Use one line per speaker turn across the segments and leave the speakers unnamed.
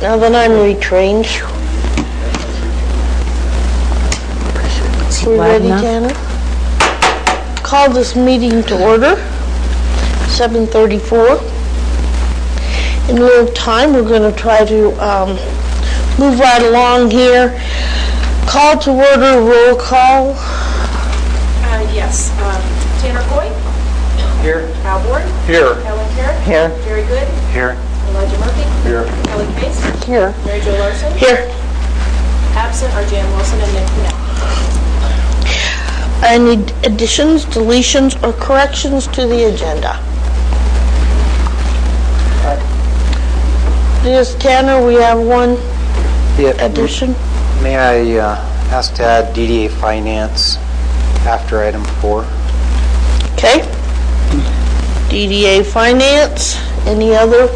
Now that I'm retrained. We ready, Tanner? Call this meeting to order, 7:34. In lieu of time, we're going to try to move right along here. Call to order, roll call.
Yes. Tanner Coy?
Here.
Al Ward?
Here.
Ellen Carrick?
Here.
Jerry Good?
Here.
Elijah Murphy?
Here.
Kelly Case?
Here.
Mary Jo Larson?
Here.
Absent are Jan Wilson and Nick Pinell.
Any additions, deletions, or corrections to the agenda? Yes, Tanner, we have one addition.
May I ask to add DDA Finance after item 4?
Okay. DDA Finance. Any other?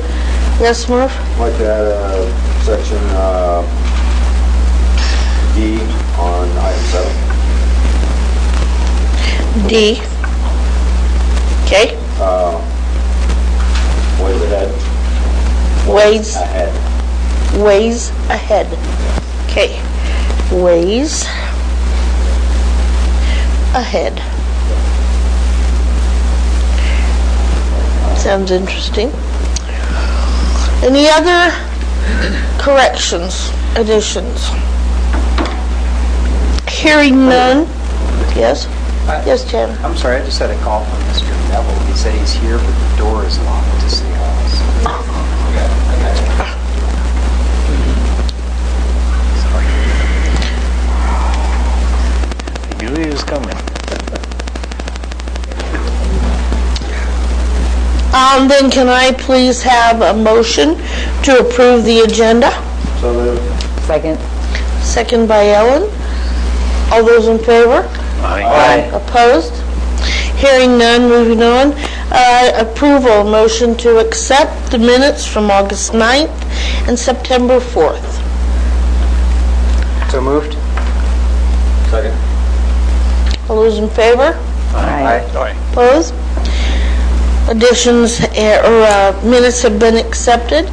Yes, Murph?
I'd like to add a section D on item 7.
D. Okay.
Ways ahead.
Ways.
Ahead.
Ways ahead. Okay. Ways ahead. Sounds interesting. Any other corrections, additions? Hearing none. Yes? Yes, Jan.
I'm sorry, I just had a call from Mr. Neville. He said he's here, but the door is locked to City Hall. Sorry. I knew he was coming.
Then can I please have a motion to approve the agenda?
So moved.
Second.
Second by Ellen. All those in favor?
Aye.
Opposed? Hearing none, moving on. Approval, motion to accept the minutes from August 9th and September 4th.
So moved?
Second.
All those in favor?
Aye.
Opposed? Additions or minutes have been accepted.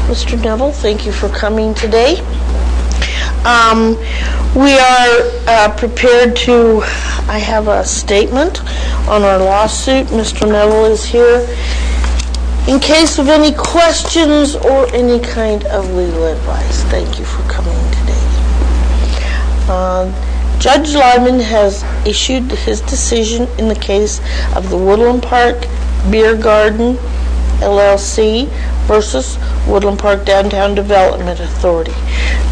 Mr. Neville, thank you for coming today. We are prepared to, I have a statement on our lawsuit. Mr. Neville is here in case of any questions or any kind of legal advice. Thank you for coming today. Judge Lyman has issued his decision in the case of the Woodland Park Beer Garden LLC versus Woodland Park Downtown Development Authority.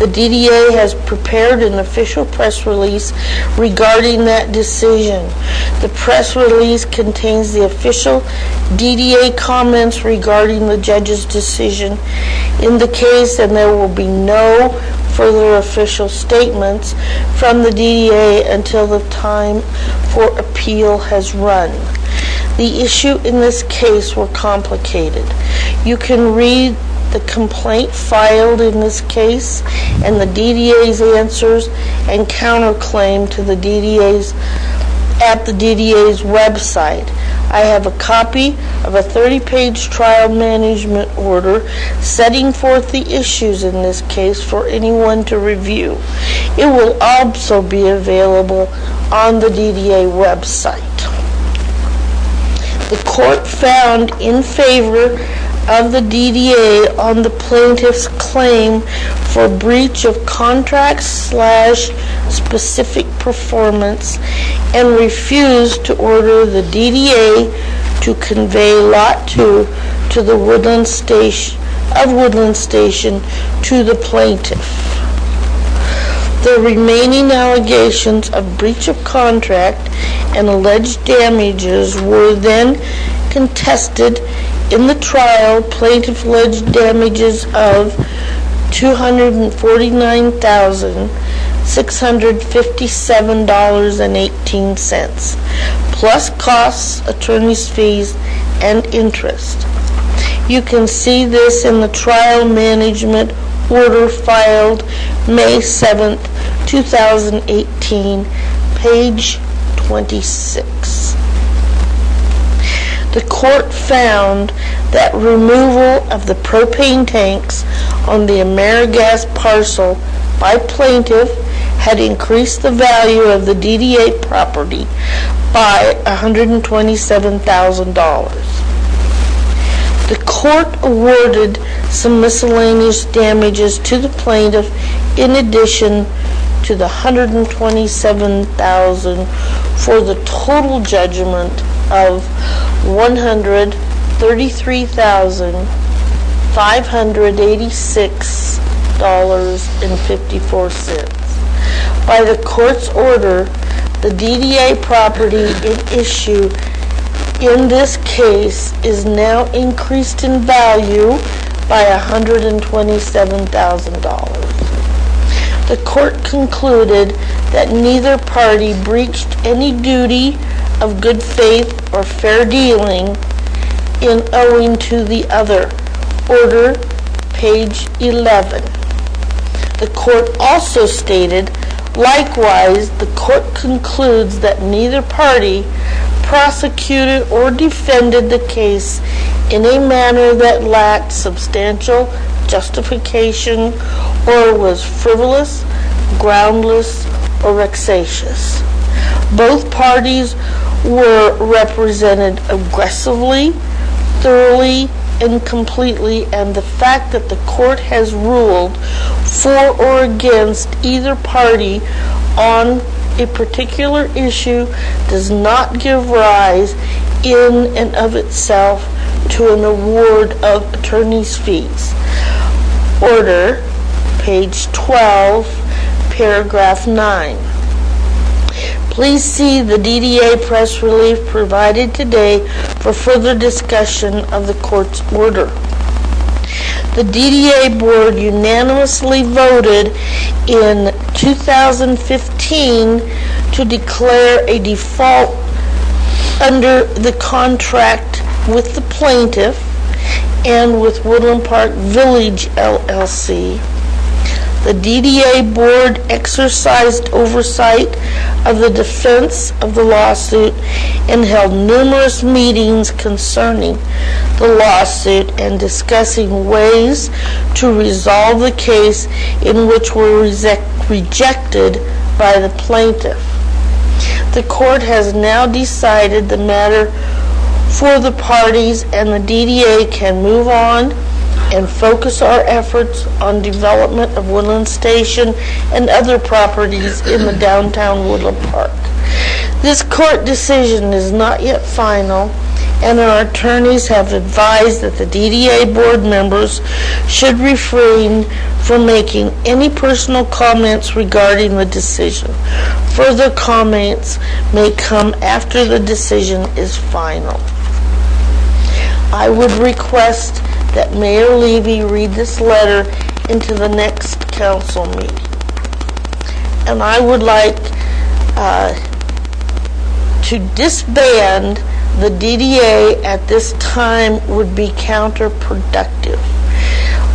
The DDA has prepared an official press release regarding that decision. The press release contains the official DDA comments regarding the judge's decision in the case, and there will be no further official statements from the DDA until the time for appeal has run. The issue in this case were complicated. You can read the complaint filed in this case and the DDA's answers and counterclaim to the DDA's at the DDA's website. I have a copy of a 30-page trial management order setting forth the issues in this case for anyone to review. It will also be available on the DDA website. The court found in favor of the DDA on the plaintiff's claim for breach of contract/specific performance and refused to order the DDA to convey Lot 2 to the Woodland Station to the plaintiff. The remaining allegations of breach of contract and alleged damages were then contested in the trial. Plaintiff alleged damages of $249,657.18, plus costs, attorney's fees, and interest. You can see this in the trial management order filed May 7th, 2018, page 26. The court found that removal of the propane tanks on the AmeriGas parcel by plaintiff had increased the value of the DDA property by $127,000. The court awarded some miscellaneous damages to the plaintiff in addition to the $127,000 for the total judgment of $133,586.54. By the court's order, the DDA property in issue in this case is now increased in value by $127,000. The court concluded that neither party breached any duty of good faith or fair dealing in owing to the other. Order, page 11. The court also stated, likewise, the court concludes that neither party prosecuted or defended the case in a manner that lacked substantial justification or was frivolous, groundless, or vexatious. Both parties were represented aggressively, thoroughly, and completely, and the fact that the court has ruled for or against either party on a particular issue does not give rise in and of itself to an award of attorney's fees. Order, page 12, paragraph 9. Please see the DDA press release provided today for further discussion of the court's order. The DDA board unanimously voted in 2015 to declare a default under the contract with the plaintiff and with Woodland Park Village LLC. The DDA board exercised oversight of the defense of the lawsuit and held numerous meetings concerning the lawsuit and discussing ways to resolve the case in which were rejected by the plaintiff. The court has now decided the matter for the parties, and the DDA can move on and focus our efforts on development of Woodland Station and other properties in the downtown Woodland Park. This court decision is not yet final, and our attorneys have advised that the DDA board members should refrain from making any personal comments regarding the decision. Further comments may come after the decision is final. I would request that Mayor Levy read this letter into the next council meeting. And I would like to disband the DDA at this time would be counterproductive.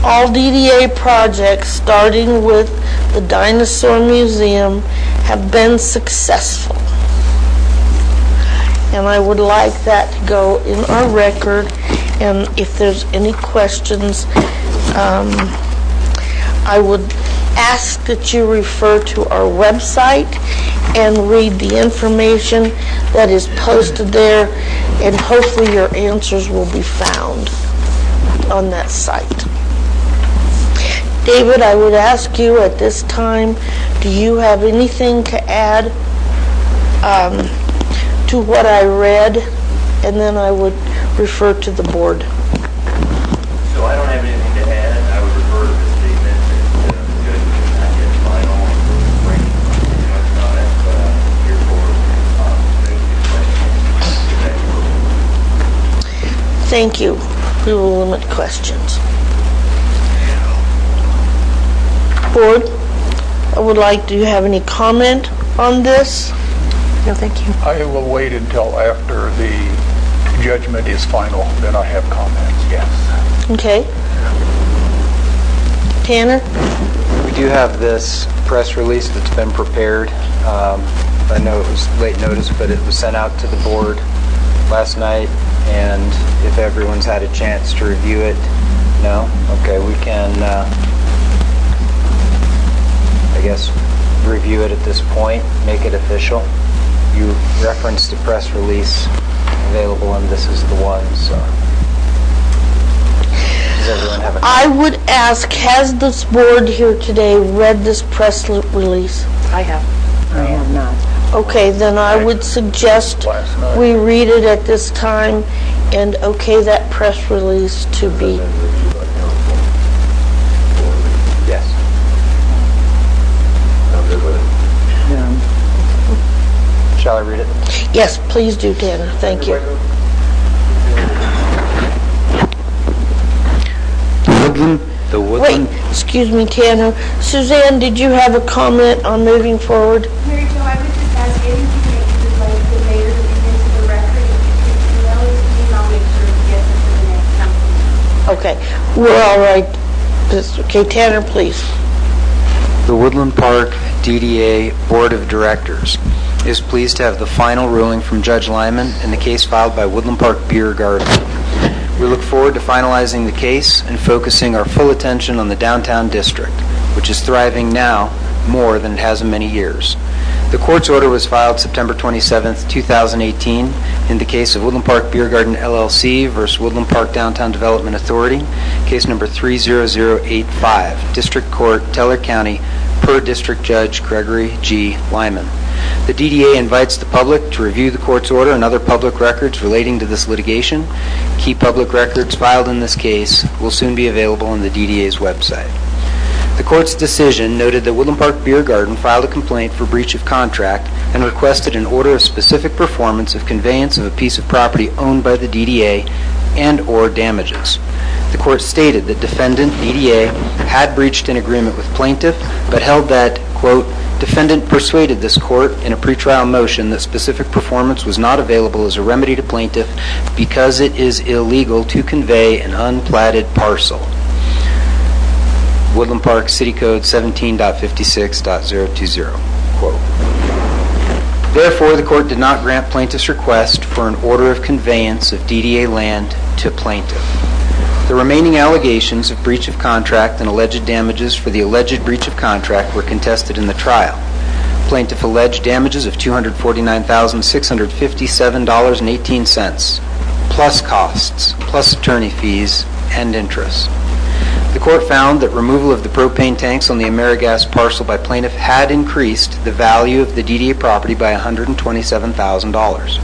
All DDA projects, starting with the Dinosaur Museum, have been successful. And I would like that to go in our record. And if there's any questions, I would ask that you refer to our website and read the information that is posted there, and hopefully your answers will be found on that site. David, I would ask you at this time, do you have anything to add to what I read? And then I would refer to the board.
So I don't have anything to add. I would refer to the statement that the judge is not yet final on bringing too much on it, but I'm here for questions.
Thank you. We will limit questions. Board, I would like, do you have any comment on this?
No, thank you.
I will wait until after the judgment is final, then I have comments, yes.
Okay. Tanner?
We do have this press release that's been prepared. I know it was late notice, but it was sent out to the board last night, and if everyone's had a chance to review it, No? Okay, we can, I guess, review it at this point, make it official. You referenced the press release available, and this is the one, so. Does everyone have a...
I would ask, has this board here today read this press release?
I have. I have not.
Okay, then I would suggest
Last night.
we read it at this time and okay that press release to be...
Yes.
I'm good with it.
Shall I read it?
Yes, please do, Tanner. Thank you.
The
Wait,
Woodland...
excuse me, Tanner. Suzanne, did you have a comment on moving forward?
Mary Jo, I would just ask anything that you would like the mayor to read into the record, if you could email it to me, and I'll make sure to get it to the next council.
Okay, we're all right. Okay, Tanner, please.
The Woodland Park DDA Board of Directors is pleased to have the final ruling from Judge Lyman in the case filed by Woodland Park Beer Garden. We look forward to finalizing the case and focusing our full attention on the downtown district, which is thriving now more than it has in many years. The court's order was filed September 27, 2018, in the case of Woodland Park Beer Garden LLC versus Woodland Park Downtown Development Authority, case number 30085, District Court, Teller County, per District Judge Gregory G. Lyman. The DDA invites the public to review the court's order and other public records relating to this litigation. Key public records filed in this case will soon be available on the DDA's website. The court's decision noted that Woodland Park Beer Garden filed a complaint for breach of contract and requested an order of specific performance of conveyance of a piece of property owned by the DDA and/or damages. The court stated that defendant, DDA, had breached an agreement with plaintiff, but held that, quote, defendant persuaded this court in a pretrial motion that specific performance was not available as a remedy to plaintiff because it is illegal to convey an unplatted parcel. Woodland Park City Code 17.56.020, quote. Therefore, the court did not grant plaintiff's request for an order of conveyance of DDA land to plaintiff. The remaining allegations of breach of contract and alleged damages for the alleged breach of contract were contested in the trial. Plaintiff alleged damages of $249,657.18, plus costs, plus attorney fees, and interest. The court found that removal of the propane tanks on the AmeriGas parcel by plaintiff had increased the value of the DDA property by $127,000.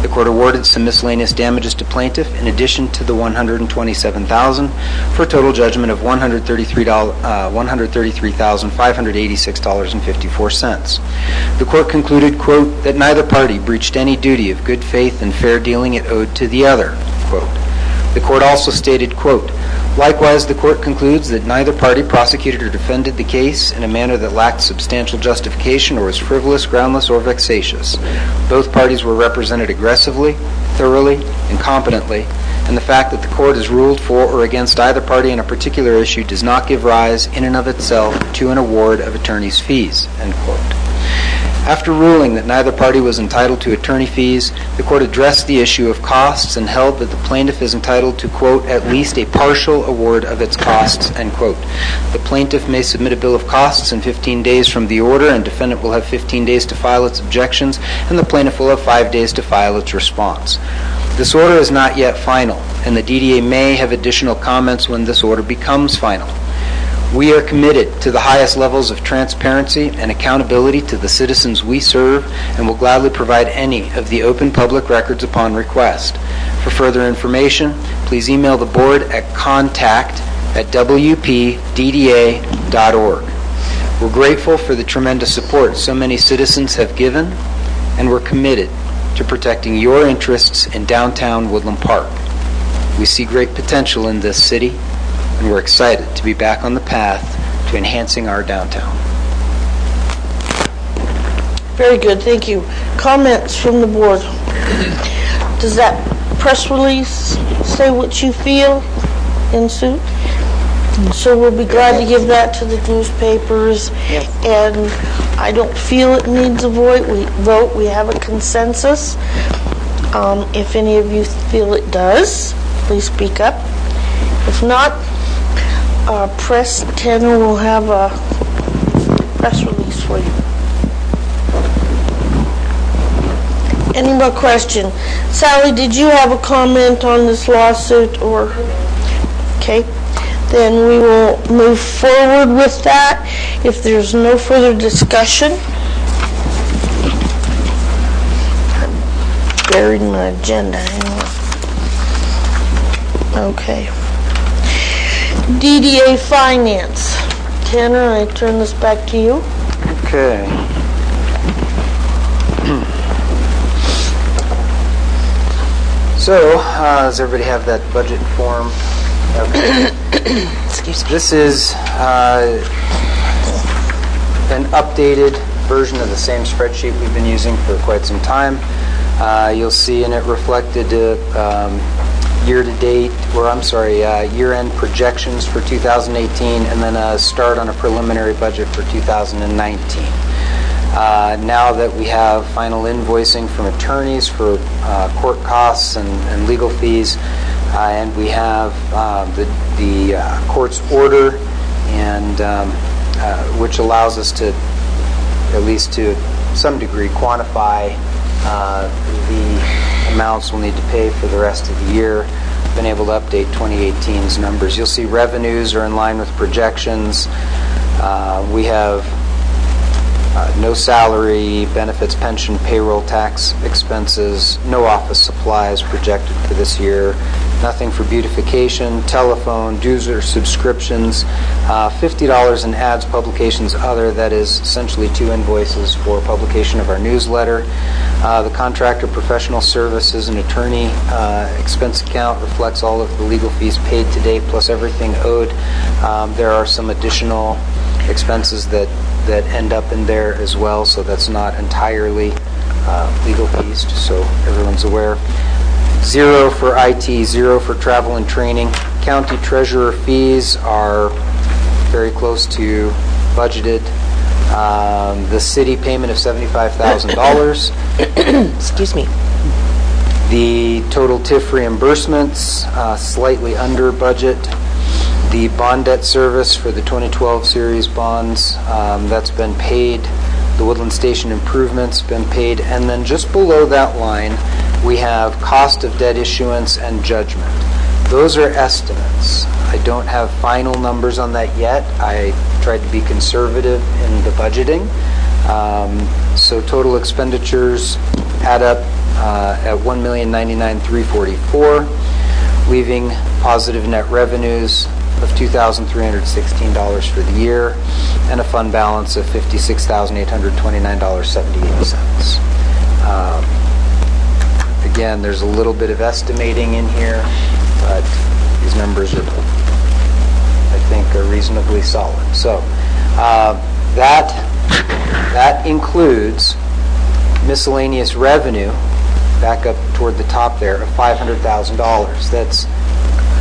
The court awarded some miscellaneous damages to plaintiff in addition to the $127,000 for a total judgment of $133,586.54. The court concluded, quote, that neither party breached any duty of good faith and fair dealing it owed to the other, quote. The court also stated, quote, likewise, the court concludes that neither party prosecuted or defended the case in a manner that lacked substantial justification or was frivolous, groundless, or vexatious. Both parties were represented aggressively, thoroughly, and competently, and the fact that the court has ruled for or against either party on a particular issue does not give rise, in and of itself, to an award of attorney's fees, end quote. After ruling that neither party was entitled to attorney fees, the court addressed the issue of costs and held that the plaintiff is entitled to, quote, at least a partial award of its costs, end quote. The plaintiff may submit a bill of costs in 15 days from the order, and defendant will have 15 days to file its objections, and the plaintiff will have 5 days to file its response. This order is not yet final, and the DDA may have additional comments when this order becomes final. We are committed to the highest levels of transparency and accountability to the citizens we serve and will gladly provide any of the open public records upon request. For further information, please email the board at contact@wpdda.org. We're grateful for the tremendous support so many citizens have given, and we're committed to protecting your interests in downtown Woodland Park. We see great potential in this city, and we're excited to be back on the path to enhancing our downtown.
Very good, thank you. Comments from the board? Does that press release say what you feel in suit? So we'll be glad to give that to the newspapers.
Yes.
And I don't feel it needs a vote. We have a consensus. If any of you feel it does, please speak up. If not, press. Tanner will have a press release for you. Any more questions? Sally, did you have a comment on this lawsuit or? Okay, then we will move forward with that if there's no further discussion. I buried my agenda. Hang on. Okay. DDA Finance. Tanner, I turn this back to you.
Okay. So, does everybody have that budget form? Okay.
Excuse me.
This is an updated version of the same spreadsheet we've been using for quite some time. You'll see in it reflected year-to-date, year-end projections for 2018, and then a start on a preliminary budget for 2019. Now that we have final invoicing from attorneys for court costs and legal fees, and we have the court's order, and which allows us to, at least to some degree, quantify the amounts we'll need to pay for the rest of the year. Been able to update 2018's numbers. You'll see revenues are in line with projections. We have no salary, benefits, pension, payroll, tax expenses, no office supplies projected for this year, nothing for beautification, telephone, dues or subscriptions, $50 in ads, publications, other, that is essentially 2 invoices for publication of our newsletter. The contractor professional services and attorney expense account reflects all of the legal fees paid to date plus everything owed. There are some additional expenses that end up in there as well, so that's not entirely legal fees, just so everyone's aware. 0 for IT, 0 for travel and training. County treasurer fees are very close to budgeted. The city payment of $75,000.
Excuse me.
The total TIF reimbursements, slightly under budget. The bond debt service for the 2012 series bonds, that's been paid. The Woodland Station improvements been paid. And then just below that line, we have cost of debt issuance and judgment. Those are estimates. I don't have final numbers on that yet. I tried to be conservative in the budgeting. So total expenditures add up at $1,099,344, leaving positive net revenues of $2,316 for the year, and a fund balance of $56,829.78. Again, there's a little bit of estimating in here, but these numbers are, I think, are reasonably solid. So that includes miscellaneous revenue, back up toward the top there, of $500,000.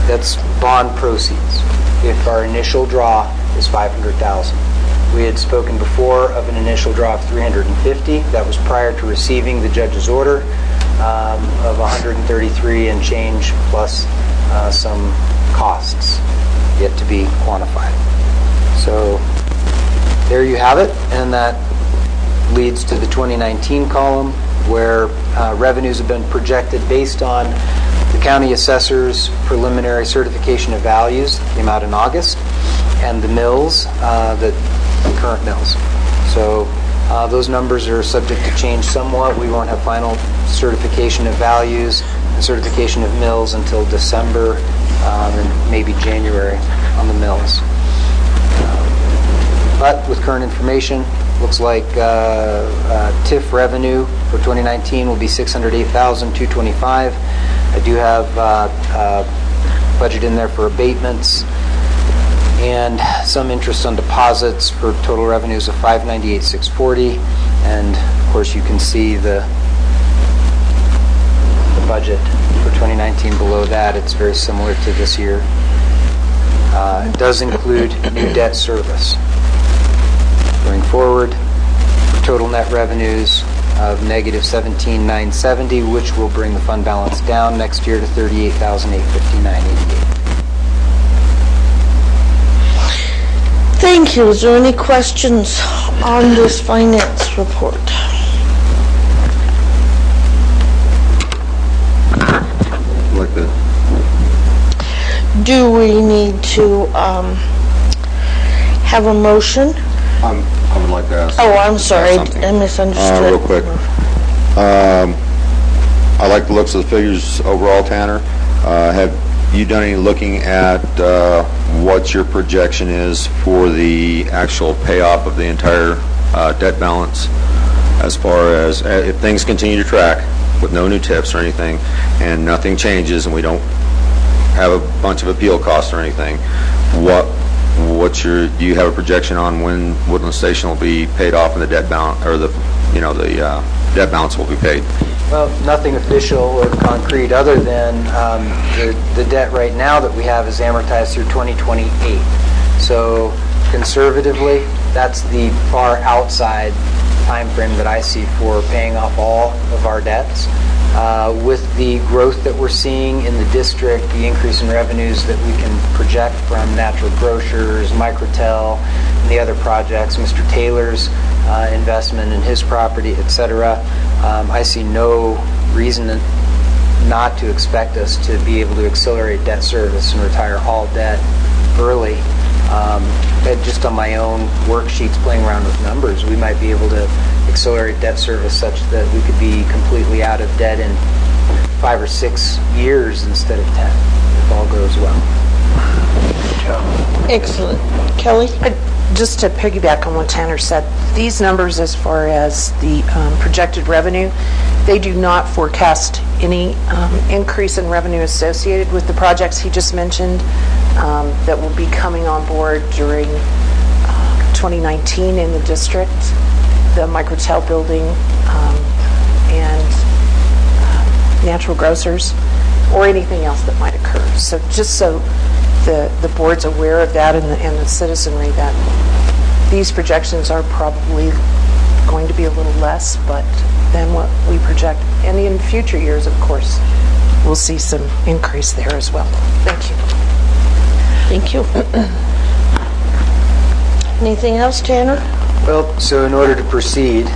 That's bond proceeds. If our initial draw is $500,000, we had spoken before of an initial draw of $350,000. That was prior to receiving the judge's order of $133 and change, plus some costs yet to be quantified. So there you have it, and that leads to the 2019 column, where revenues have been projected based on the county assessor's preliminary certification of values that came out in August, and the mills, the current mills. So those numbers are subject to change somewhat. We won't have final certification of values and certification of mills until December and maybe January on the mills. But with current information, looks like TIF revenue for 2019 will be $608,225. I do have budget in there for abatements and some interest on deposits for total revenues of $598,640. And of course, you can see the budget for 2019 below that. It's very similar to this year. It does include new debt service. Going forward, total net revenues of negative $17,970, which will bring the fund balance down next year to $38,859.88.
Thank you. Is there any questions on this finance report?
Like the,
Do we need to have a motion?
I would like to ask.
Oh, I'm sorry,
something.
I misunderstood.
Real quick. I like the looks of the figures overall, Tanner. Have you done any looking at what your projection is for the actual payoff of the entire debt balance, as far as if things continue to track with no new tips or anything, and nothing changes, and we don't have a bunch of appeal costs or anything, do you have a projection on when Woodland Station will be paid off and the debt balance, or the debt balance will be paid?
Well, nothing official or concrete other than the debt right now that we have is amortized through 2028. So conservatively, that's the far outside time frame that I see for paying off all of our debts. With the growth that we're seeing in the district, the increase in revenues that we can project from Natural Grocers, Microtel, and the other projects, Mr. Taylor's investment in his property, etc., I see no reason not to expect us to be able to accelerate debt service and retire all debt early. Just on my own worksheets, playing around with numbers, we might be able to accelerate debt service such that we could be completely out of debt in 5 or 6 years instead of 10, if all goes well.
Excellent. Kelly?
Just to piggyback on what Tanner said, these numbers as far as the projected revenue, they do not forecast any increase in revenue associated with the projects he just mentioned that will be coming on board during 2019 in the district, the Microtel building and Natural Grocers, or anything else that might occur. So just so the board's aware of that, and the citizenry, that these projections are probably going to be a little less than what we project. And in future years, of course, we'll see some increase there as well. Thank you.
Thank you. Anything else, Tanner?
Well, so in order to proceed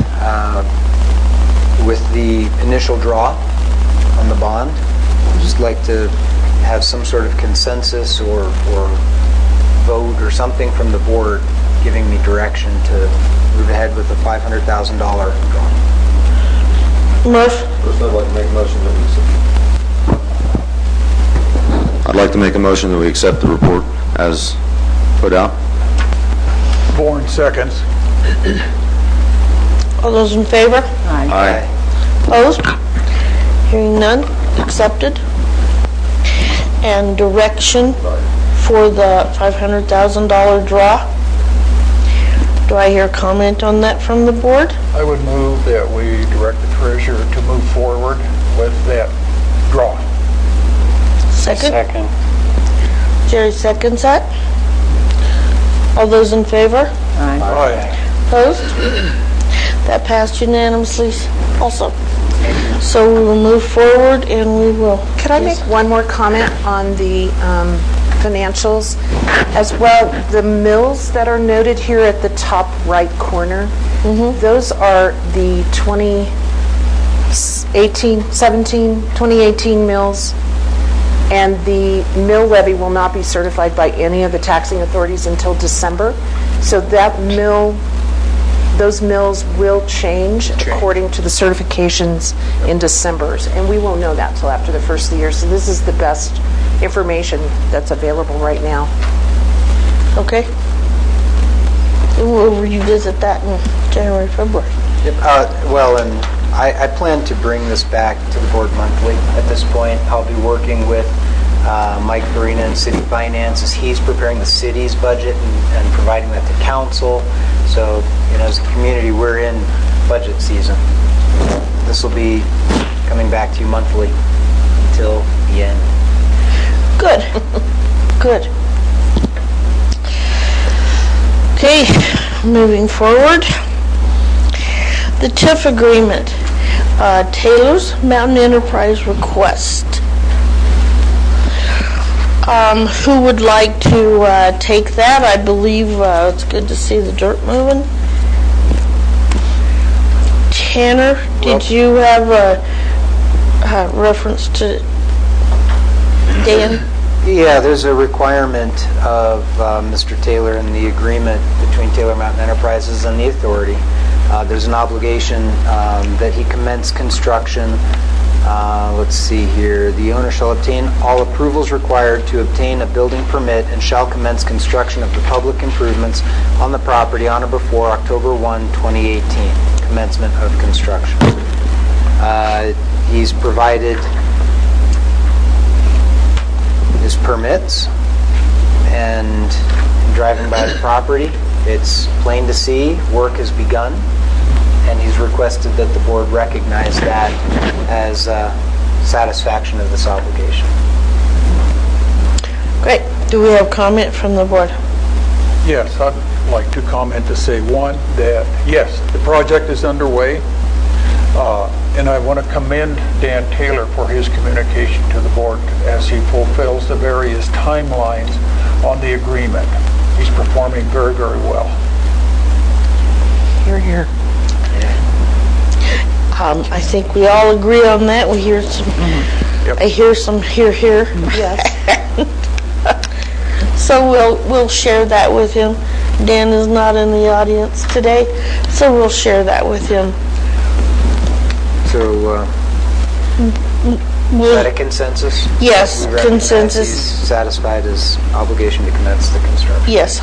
with the initial draw on the bond, I'd just like to have some sort of consensus or vote or something from the board giving me direction to move ahead with a $500,000 draw.
Murph?
First, I'd like to make a motion that we accept the report as put out.
Bourne seconds.
All those in favor?
Aye.
Opposed? Hearing none, accepted. And direction for the $500,000 draw. Do I hear comment on that from the board?
I would move that we direct the treasurer to move forward with that draw.
Second? Jerry seconds that. All those in favor?
Aye.
Opposed? That passed unanimously also. So we will move forward and we will.
Could I make one more comment on the financials as well? The mills that are noted here at the top right corner, those are the 2018 mills, and the mill levy will not be certified by any of the taxing authorities until December. So those mills will change according to the certifications in December, and we won't know that till after the first of the year. So this is the best information that's available right now.
Okay. And we'll revisit that in January, February.
Well, and I plan to bring this back to the board monthly. At this point, I'll be working with Mike Farina in City Finance as he's preparing the city's budget and providing that to council. So, as a community, we're in budget season. This will be coming back to you monthly until the end.
Good. Good. Okay, moving forward. The TIF agreement. Taylor's Mountain Enterprise request. Who would like to take that? I believe it's good to see the dirt moving. Tanner, did you have a reference to Dan?
Yeah, there's a requirement of Mr. Taylor in the agreement between Taylor Mountain Enterprises and the authority. There's an obligation that he commence construction. Let's see here. The owner shall obtain all approvals required to obtain a building permit and shall commence construction of the public improvements on the property on or before October 1, 2018, commencement of construction. He's provided his permits, and in driving by the property, it's plain to see work has begun, and he's requested that the board recognize that as satisfaction of this obligation.
Great. Do we have comment from the board?
Yes, I'd like to comment to say, one, that yes, the project is underway, and I want to commend Dan Taylor for his communication to the board as he fulfills the various timelines on the agreement. He's performing very, very well.
Here, here.
I think we all agree on that. We hear some,
Yep.
I hear some here.
Yes.
So we'll share that with him. Dan is not in the audience today, so we'll share that with him.
So, is that a consensus?
Yes,
We recognize
consensus.
He's satisfied his obligation to commence the construction.
Yes.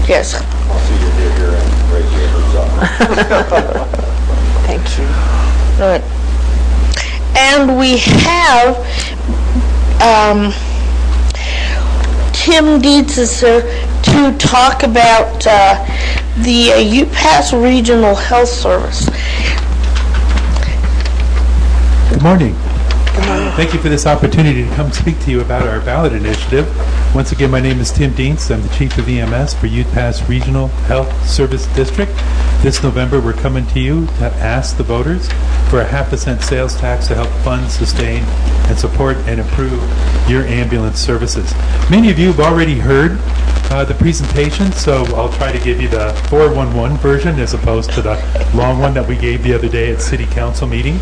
Yes.
I'll see you here and raise your hands up.
Thank you.
All right. And we have Tim Dietz is here to talk about the UPass Regional Health Service.
Good morning. Thank you for this opportunity to come speak to you about our ballot initiative. Once again, my name is Tim Dietz. I'm the Chief of EMS for UPass Regional Health Service District. This November, we're coming to you to ask the voters for a 0.5% sales tax to help fund, sustain, and support and improve your ambulance services. Many of you have already heard the presentation, so I'll try to give you the 411 version as opposed to the long one that we gave the other day at City Council meeting.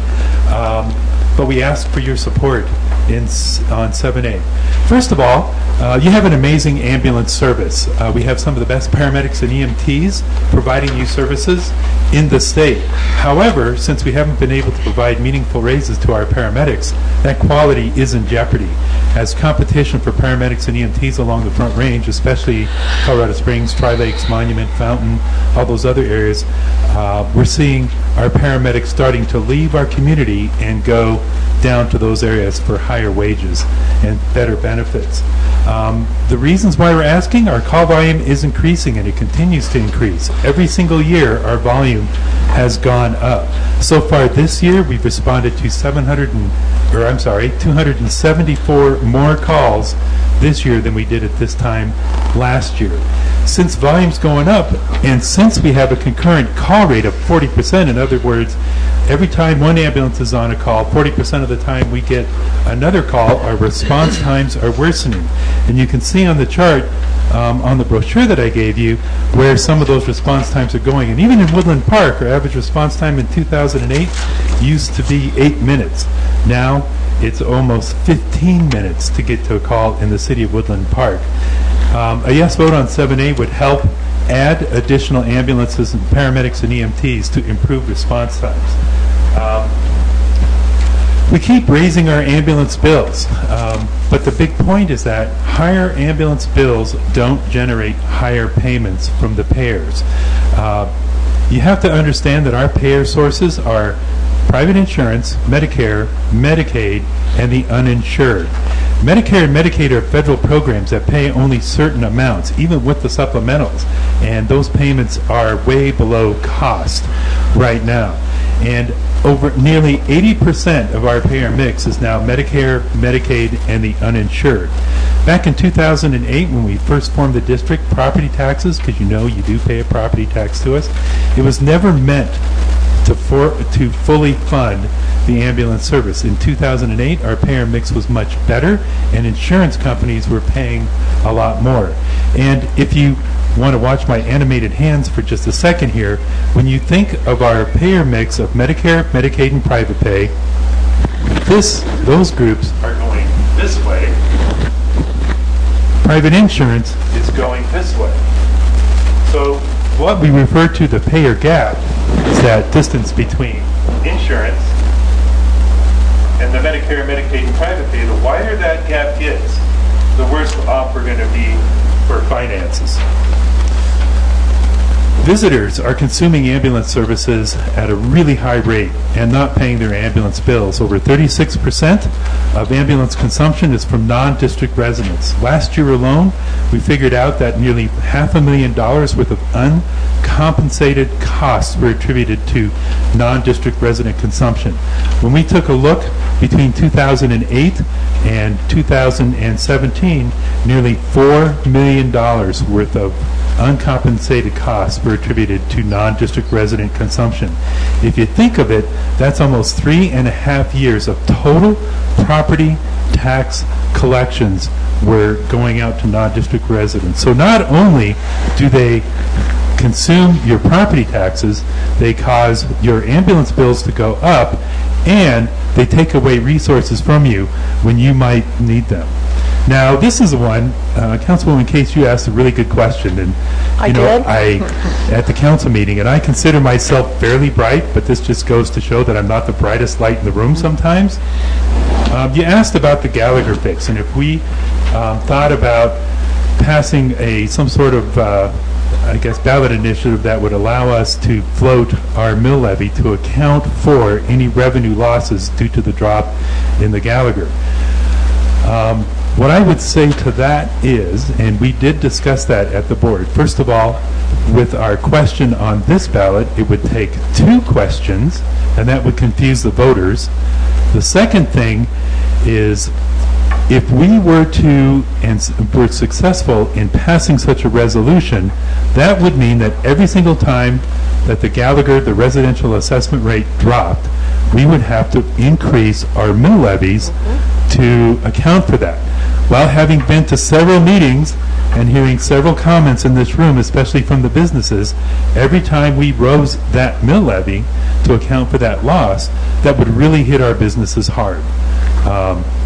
But we ask for your support on 7A. First of all, you have an amazing ambulance service. We have some of the best paramedics and EMTs providing you services in the state. However, since we haven't been able to provide meaningful raises to our paramedics, that quality is in jeopardy. As competition for paramedics and EMTs along the Front Range, especially Colorado Springs, Tri-Lakes, Monument, Fountain, all those other areas, we're seeing our paramedics starting to leave our community and go down to those areas for higher wages and better benefits. The reasons why we're asking, our call volume is increasing and it continues to increase. Every single year, our volume has gone up. So far this year, we've responded to 274 more calls this year than we did at this time last year. Since volume's going up, and since we have a concurrent call rate of 40%, in other words, every time one ambulance is on a call, 40% of the time we get another call, our response times are worsening. And you can see on the chart, on the brochure that I gave you, where some of those response times are going. And even in Woodland Park, our average response time in 2008 used to be 8 minutes. Now, it's almost 15 minutes to get to a call in the city of Woodland Park. A yes vote on 7A would help add additional ambulances and paramedics and EMTs to improve response times. We keep raising our ambulance bills, but the big point is that higher ambulance bills don't generate higher payments from the payers. You have to understand that our payer sources are private insurance, Medicare, Medicaid, and the uninsured. Medicare and Medicaid are federal programs that pay only certain amounts, even with the supplementals, and those payments are way below cost right now. And over nearly 80% of our payer mix is now Medicare, Medicaid, and the uninsured. Back in 2008, when we first formed the district, property taxes, because you know you do pay a property tax to us, it was never meant to fully fund the ambulance service. In 2008, our payer mix was much better, and insurance companies were paying a lot more. And if you want to watch my animated hands for just a second here, when you think of our payer mix of Medicare, Medicaid, and private pay, those groups are going this way. Private insurance is going this way. So what we refer to the payer gap is that distance between insurance and the Medicare, Medicaid, and private pay. The wider that gap gets, the worse off we're going to be for finances. Visitors are consuming ambulance services at a really high rate and not paying their ambulance bills. Over 36% of ambulance consumption is from non-district residents. Last year alone, we figured out that nearly $500,000 worth of uncompensated costs were attributed to non-district resident consumption. When we took a look between 2008 and 2017, nearly $4 million worth of uncompensated costs were attributed to non-district resident consumption. If you think of it, that's almost 3.5 years of total property tax collections were going out to non-district residents. So not only do they consume your property taxes, they cause your ambulance bills to go up, and they take away resources from you when you might need them. Now, this is one, Councilwoman Case, you asked a really good question, and
I did?
at the council meeting, and I consider myself fairly bright, but this just goes to show that I'm not the brightest light in the room sometimes. You asked about the Gallagher fix, and if we thought about passing some sort of ballot initiative that would allow us to float our mill levy to account for any revenue losses due to the drop in the Gallagher. What I would say to that is, and we did discuss that at the board, first of all, with our question on this ballot, it would take 2 questions, and that would confuse the voters. The second thing is, if we were to, and were successful in passing such a resolution, that would mean that every single time that the Gallagher, the residential assessment rate dropped, we would have to increase our mill levies to account for that. Well, having been to several meetings and hearing several comments in this room, especially from the businesses, every time we rose that mill levy to account for that loss, that would really hit our businesses hard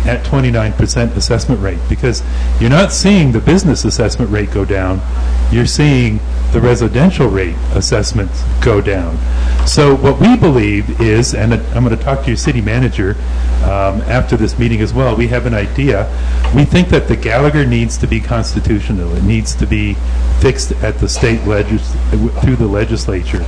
at 29% assessment rate, because you're not seeing the business assessment rate go down, you're seeing the residential rate assessments go down. So what we believe is, and I'm going to talk to your city manager after this meeting as well, we have an idea. We think that the Gallagher needs to be constitutional. It needs to be fixed at the state through the legislature.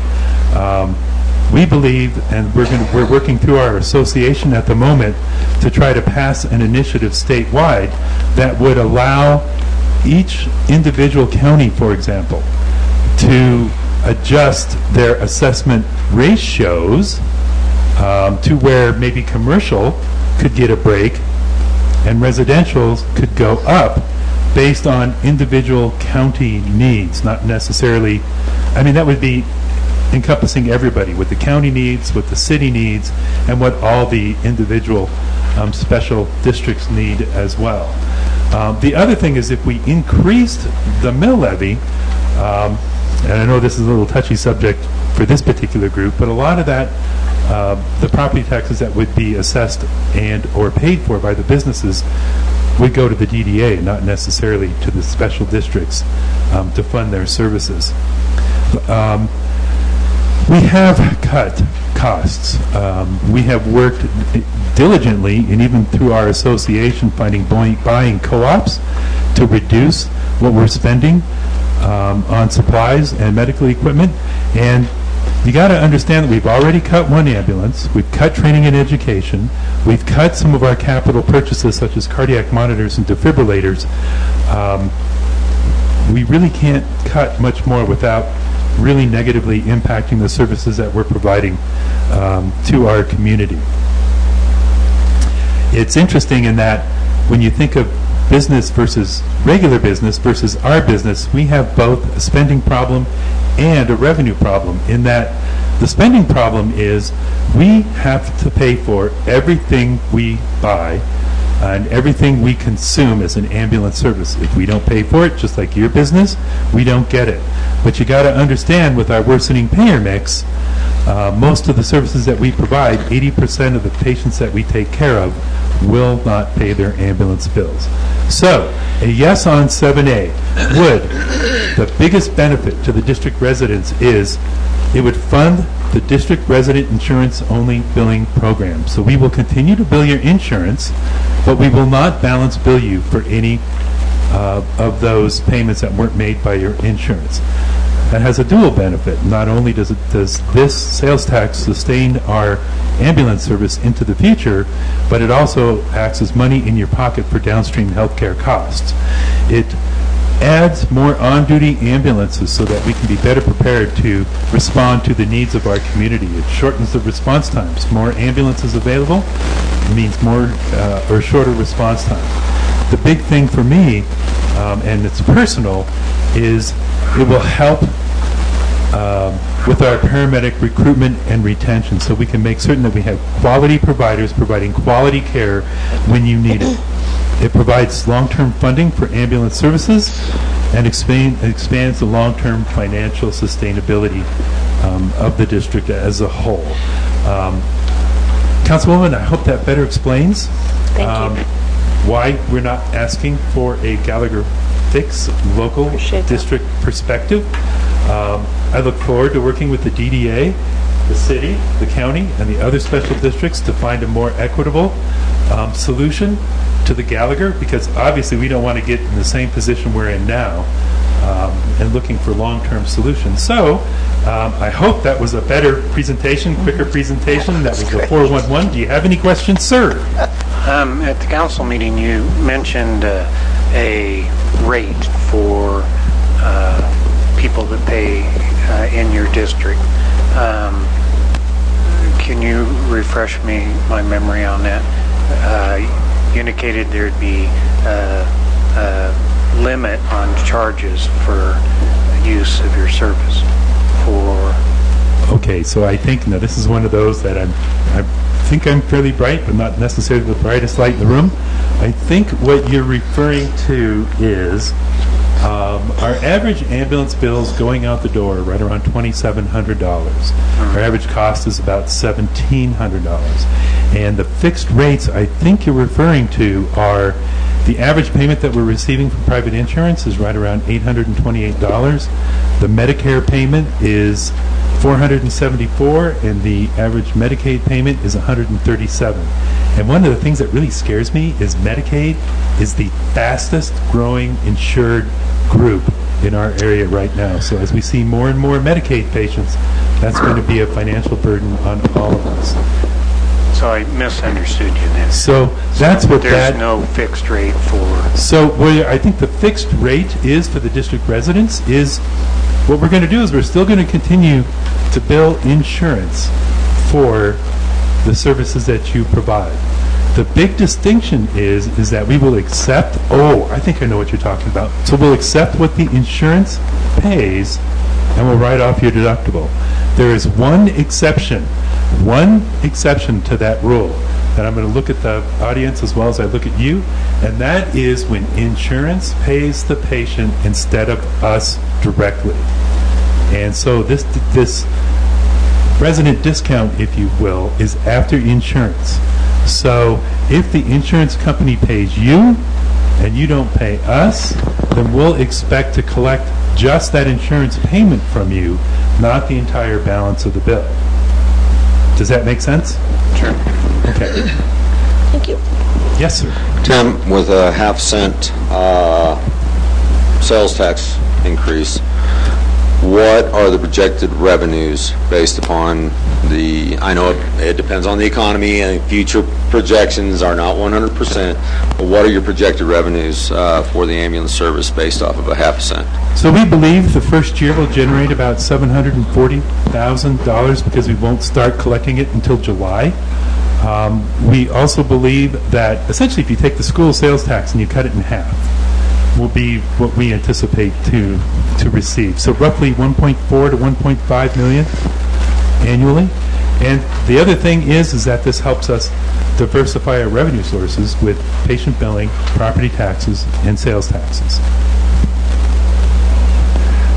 We believe, and we're working through our association at the moment to try to pass an initiative statewide that would allow each individual county, for example, to adjust their assessment ratios to where maybe commercial could get a break and residential could go up based on individual county needs, not necessarily, that would be encompassing everybody, what the county needs, what the city needs, and what all the individual special districts need as well. The other thing is, if we increased the mill levy, and I know this is a little touchy subject for this particular group, but a lot of that, the property taxes that would be assessed and or paid for by the businesses would go to the DDA, not necessarily to the special districts to fund their services. We have cut costs. We have worked diligently, and even through our association, finding buying co-ops to reduce what we're spending on supplies and medical equipment. And you got to understand that we've already cut one ambulance, we've cut training and education, we've cut some of our capital purchases such as cardiac monitors and defibrillators. We really can't cut much more without really negatively impacting the services that we're providing to our community. It's interesting in that when you think of business versus regular business versus our business, we have both a spending problem and a revenue problem, in that The spending problem is we have to pay for everything we buy and everything we consume as an ambulance service. If we don't pay for it, just like your business, we don't get it. But you got to understand, with our worsening payer mix, most of the services that we provide, 80% of the patients that we take care of will not pay their ambulance bills. So, a yes on 7A would, the biggest benefit to the district residents is it would fund the district resident insurance only billing program. So we will continue to bill your insurance, but we will not balance bill you for any of those payments that weren't made by your insurance. That has a dual benefit. Not only does this sales tax sustain our ambulance service into the future, but it also acts as money in your pocket for downstream healthcare costs. It adds more on-duty ambulances so that we can be better prepared to respond to the needs of our community. It shortens the response times. More ambulances available means more or shorter response time. The big thing for me, and it's personal, is it will help with our paramedic recruitment and retention, so we can make certain that we have quality providers providing quality care when you need it. It provides long-term funding for ambulance services and expands the long-term financial sustainability of the district as a whole. Councilwoman, I hope that better explains why we're not asking for a Gallagher fix, local district perspective. I look forward to working with the DDA, the city, the county, and the other special districts to find a more equitable solution to the Gallagher, because obviously we don't want to get in the same position we're in now and looking for long-term solutions. So I hope that was a better presentation, quicker presentation. That was the 411. Do you have any questions, sir?
At the council meeting, you mentioned a rate for people that pay in your district. Can you refresh my memory on that? You indicated there'd be a limit on charges for use of your service for...
Okay, so I think, now this is one of those that I think I'm fairly bright, but not necessarily the brightest light in the room. I think what you're referring to is our average ambulance bills going out the door are right around $2,700. Our average cost is about $1,700. And the fixed rates I think you're referring to are the average payment that we're receiving from private insurance is right around $828. The Medicare payment is $474, and the average Medicaid payment is $137. And one of the things that really scares me is Medicaid is the fastest growing insured group in our area right now. So as we see more and more Medicaid patients, that's going to be a financial burden on all of us.
So I misunderstood you then.
So that's what
There's no fixed rate for...
So what I think the fixed rate is for the district residents is, what we're going to do is we're still going to continue to bill insurance for the services that you provide. The big distinction is that we will accept, I think I know what you're talking about. So we'll accept what the insurance pays and we'll write off your deductible. There is one exception to that rule, and I'm going to look at the audience as well as I look at you, and that is when insurance pays the patient instead of us directly. And so this resident discount, if you will, is after insurance. So if the insurance company pays you and you don't pay us, then we'll expect to collect just that insurance payment from you, not the entire balance of the bill. Does that make sense?
Sure.
Okay.
Thank you.
Yes, sir.
Tim, with a half-cent sales tax increase, what are the projected revenues based upon I know it depends on the economy and future projections are not 100%, but what are your projected revenues for the ambulance service based off of a half a cent?
So we believe the first year will generate about $740,000 because we won't start collecting it until July. We also believe that essentially if you take the school sales tax and you cut it in half, will be what we anticipate to receive. So roughly 1.4 to 1.5 million annually. And the other thing is that this helps us diversify our revenue sources with patient billing, property taxes, and sales taxes.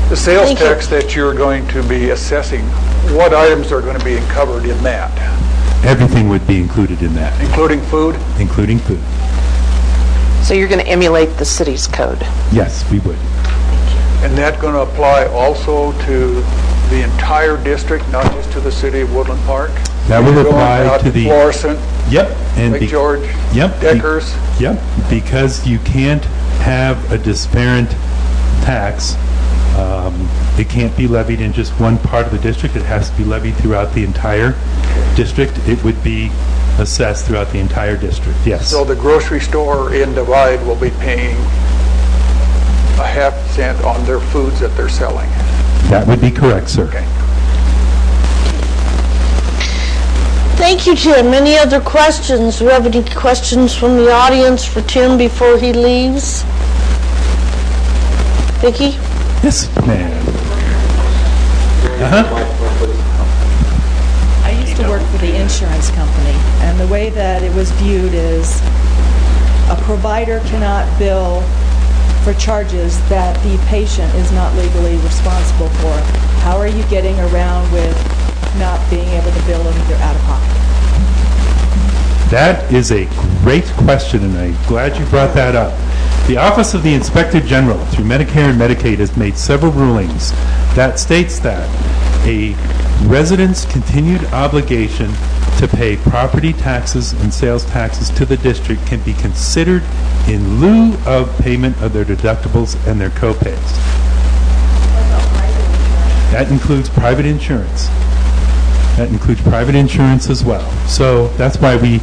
The sales
Thank you.
tax that you're going to be assessing, what items are going to be covered in that,
Everything would be included in that,
including food?
including food.
So you're going to emulate the city's code?
Yes, we would.
And that going to apply also to the entire district, not just to the city of Woodland Park?
That will
You're going
apply
out
to the...
Florissant,
Yep. And
Lake George,
Yep.
Deckers?
Yep, because you can't have a disparate tax. It can't be levied in just one part of the district. It has to be levied throughout the entire district. It would be assessed throughout the entire district, yes.
So the grocery store in Divide will be paying a half cent on their foods that they're selling?
That would be correct, sir.
Okay.
Thank you, Tim. Any other questions? Do we have any questions from the audience for Tim before he leaves? Vicki?
Yes, ma'am.
I used to work for the insurance company, and the way that it was viewed is a provider cannot bill for charges that the patient is not legally responsible for. How are you getting around with not being able to bill them either out of pocket?
That is a great question, and I'm glad you brought that up. The Office of the Inspector General, through Medicare and Medicaid, has made several rulings that states that a resident's continued obligation to pay property taxes and sales taxes to the district can be considered in lieu of payment of their deductibles and their co-pays. That includes private insurance. That includes private insurance as well. So that's why we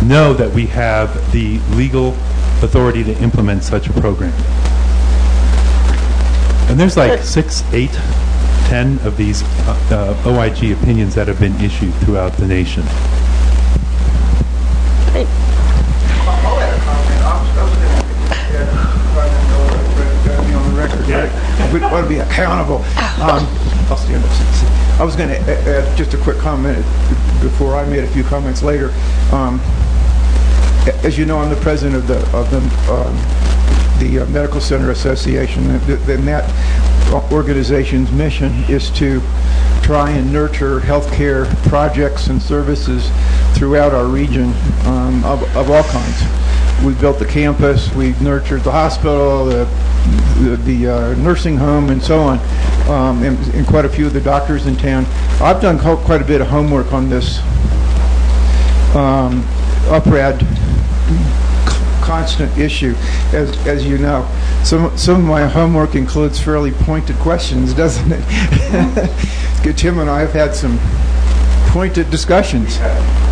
know that we have the legal authority to implement such a program. And there's like 6, 8, 10 of these OIG opinions that have been issued throughout the nation.
On the record, we want to be accountable. I'll stand up. I was going to add just a quick comment before I made a few comments later. As you know, I'm the president of the Medical Center Association, and that organization's mission is to try and nurture healthcare projects and services throughout our region of all kinds. We built the campus, we've nurtured the hospital, the nursing home, and so on, and quite a few of the doctors in town. I've done quite a bit of homework on this UPRAD constant issue, as you know. Some of my homework includes fairly pointed questions, doesn't it? Tim and I have had some pointed discussions.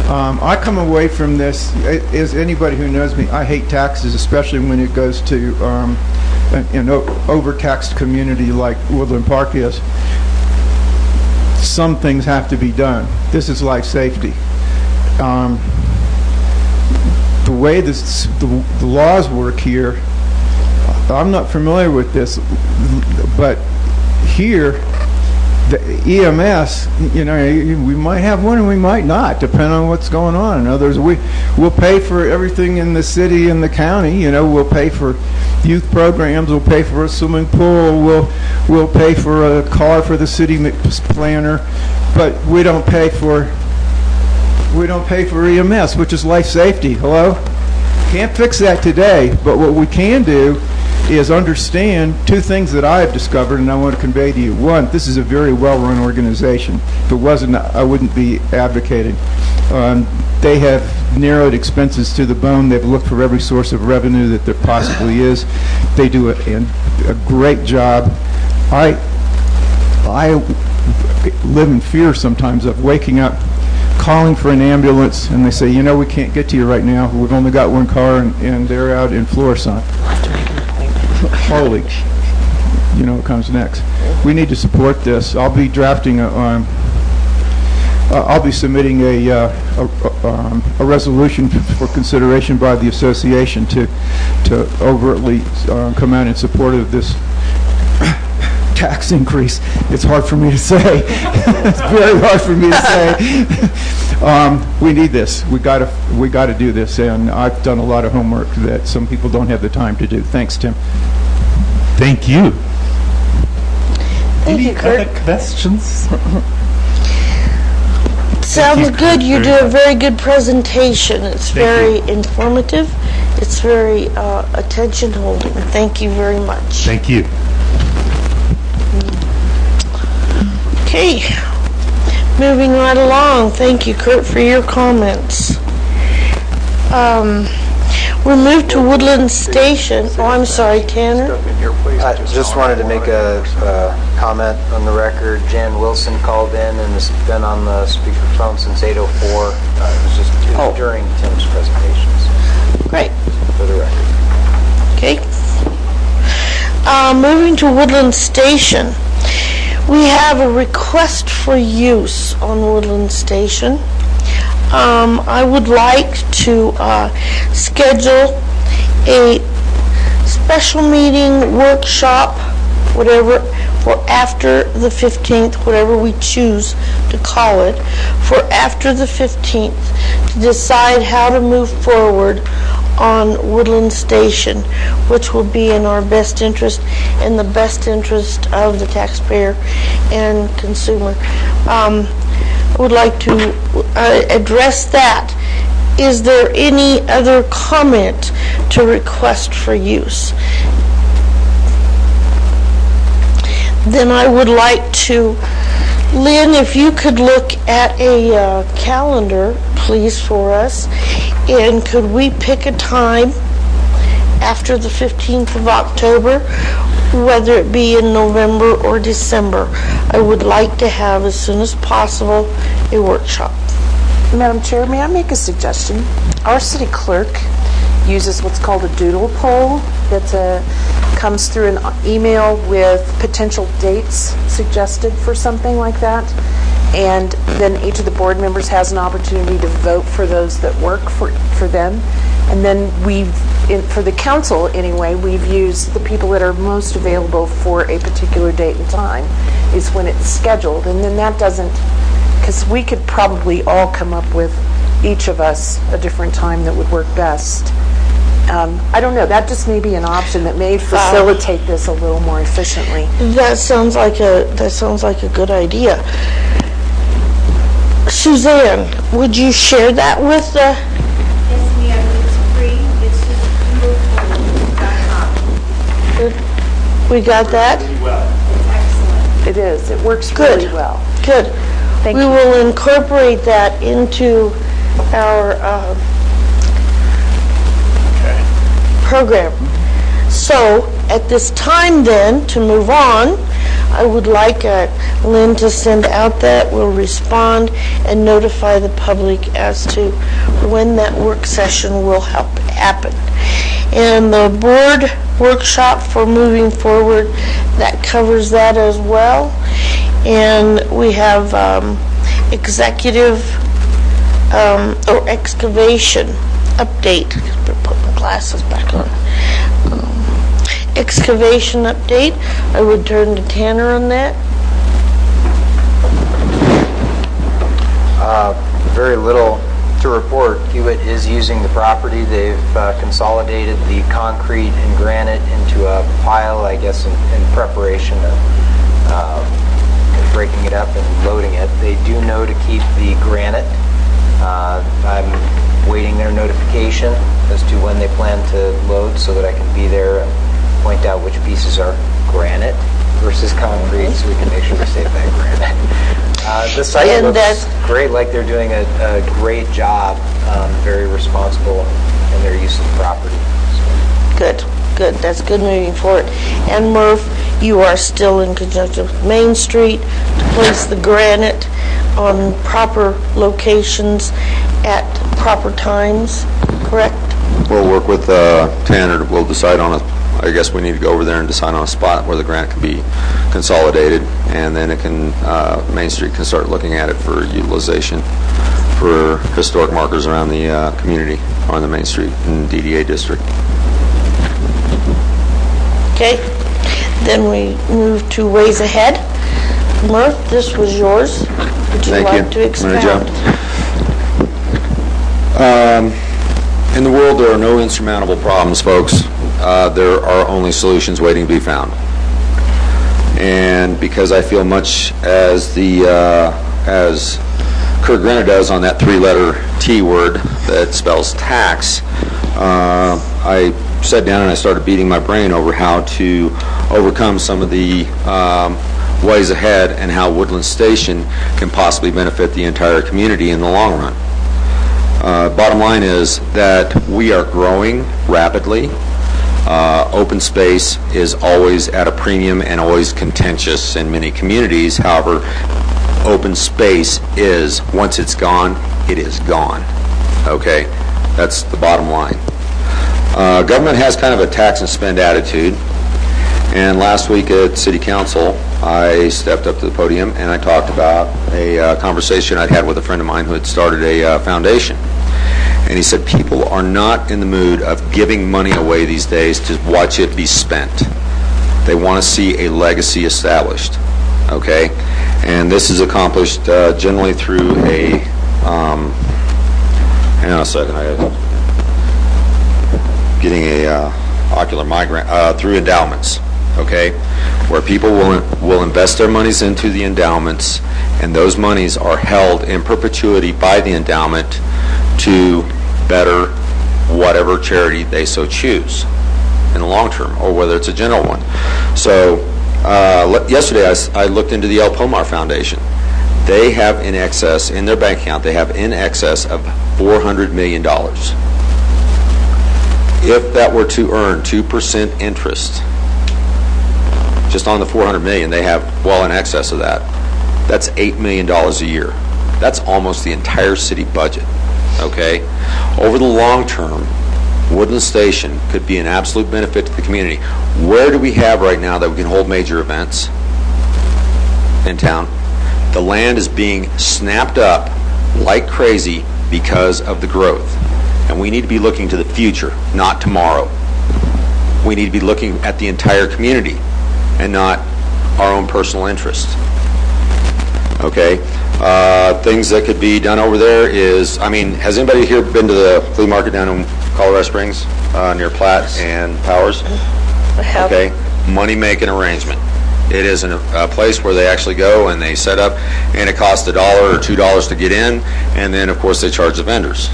I come away from this, as anybody who knows me, I hate taxes, especially when it goes to an overtaxed community like Woodland Park is. Some things have to be done. This is life safety. The way the laws work here, I'm not familiar with this, but here, the EMS, we might have one and we might not, depending on what's going on. In other words, we'll pay for everything in the city and the county. We'll pay for youth programs. We'll pay for a swimming pool. We'll pay for a car for the city planner, but we don't pay for EMS, which is life safety. Hello? Can't fix that today, but what we can do is understand two things that I have discovered and I want to convey to you. One, this is a very well-run organization. If it wasn't, I wouldn't be advocating. They have narrowed expenses to the bone. They've looked for every source of revenue that there possibly is. They do a great job. I live in fear sometimes of waking up, calling for an ambulance, and they say, we can't get to you right now. We've only got one car, and they're out in Florissant. Holy, what comes next? We need to support this. I'll be drafting I'll be submitting a resolution for consideration by the association to overtly come out in support of this tax increase. It's hard for me to say. It's very hard for me to say. We need this. We got to do this, and I've done a lot of homework that some people don't have the time to do. Thanks, Tim.
Thank you.
Thank
Any
you, Kurt.
other questions?
Sounds good. You
Very
do a
much.
very good presentation. It's very informative. It's very attention-holding. Thank you very much.
Thank you.
Okay, moving right along. Thank you, Kurt, for your comments. We moved to Woodland Station. Oh, I'm sorry, Tanner.
I just wanted to make a comment on the record. Jan Wilson called in and has been on the speakerphone since 8:04. It was during Tim's presentations,
Great.
for the record.
Okay. Moving to Woodland Station. We have a request for use on Woodland Station. I would like to schedule a special meeting, workshop, whatever, for after the 15th, whatever we choose to call it, for after the 15th, to decide how to move forward on Woodland Station, which will be in our best interest and the best interest of the taxpayer and consumer. I would like to address that. Is there any other comment to request for use? Then I would like to, Lynn, if you could look at a calendar, please, for us, and could we pick a time after the 15th of October, whether it be in November or December? I would like to have, as soon as possible, a workshop.
Madam Chair, may I make a suggestion? Our city clerk uses what's called a doodle poll that comes through an email with potential dates suggested for something like that. And then each of the board members has an opportunity to vote for those that work for them. And then for the council anyway, we've used the people that are most available for a particular date and time is when it's scheduled. And then that doesn't, because we could probably all come up with, each of us, a different time that would work best. I don't know, that just may be an option that may facilitate this a little more efficiently.
That sounds like a good idea. Suzanne, would you share that with the?
Yes, ma'am, it's free, it's just doodlepolls.com.
We got that?
It's excellent.
It is, it works
Good.
really well.
Good.
Thank
We
you.
will incorporate that into our program. So, at this time then, to move on, I would like Lynn to send out that. We'll respond and notify the public as to when that work session will happen. And the board workshop for moving forward, that covers that as well. And we have executive or excavation update. Put my glasses back on. Excavation update. I would turn to Tanner on that.
Very little to report. Hewitt is using the property. They've consolidated the concrete and granite into a pile, I guess, in preparation of breaking it up and loading it. They do know to keep the granite. I'm waiting their notification as to when they plan to load so that I can be there and point out which pieces are granite versus concrete so we can make sure we save that granite. The site
And
looks great, like they're doing a great job, very responsible in their use of the property.
Good, good. That's good moving forward. And Murph, you are still in conjunction with Main Street to place the granite on proper locations at proper times, correct?
We'll work with Tanner. We'll decide on I guess we need to go over there and decide on a spot where the granite can be consolidated, and then it can, Main Street can start looking at it for utilization for historic markers around the community on the Main Street and DDA district.
Okay. Then we move to Ways Ahead. Murph, this was yours. Would you
Thank
like
you.
to expound?
In the world, there are no insurmountable problems, folks. There are only solutions waiting to be found. And because I feel much as as Kurt Grenner does on that three-letter T word that spells tax, I sat down and I started beating my brain over how to overcome some of the ways ahead and how Woodland Station can possibly benefit the entire community in the long run. Bottom line is that we are growing rapidly. Open space is always at a premium and always contentious in many communities. However, open space is, once it's gone, it is gone. Okay? That's the bottom line. Government has kind of a tax and spend attitude. And last week at City Council, I stepped up to the podium and I talked about a conversation I'd had with a friend of mine who had started a foundation. And he said, people are not in the mood of giving money away these days to watch it be spent. They want to see a legacy established. Okay? And this is accomplished generally through a, hang on a second, getting a ocular migraine, through endowments. Okay, where people will invest their monies into the endowments, and those monies are held in perpetuity by the endowment to better whatever charity they so choose in the long term, or whether it's a general one. So yesterday I looked into the El Pomar Foundation. They have in excess, in their bank account, they have in excess of $400 million. If that were to earn 2% interest, just on the $400 million, they have well in excess of that. That's $8 million a year. That's almost the entire city budget, okay? Over the long term, Woodland Station could be an absolute benefit to the community. Where do we have right now that we can hold major events in town? The land is being snapped up like crazy because of the growth. And we need to be looking to the future, not tomorrow. We need to be looking at the entire community and not our own personal interest. Okay? Things that could be done over there is, I mean, has anybody here been to the flea market down in Colorado Springs near Platte and Powers?
I have.
Okay? Money-making arrangement. It is a place where they actually go and they set up, and it costs $1 or $2 to get in, and then, of course, they charge the vendors.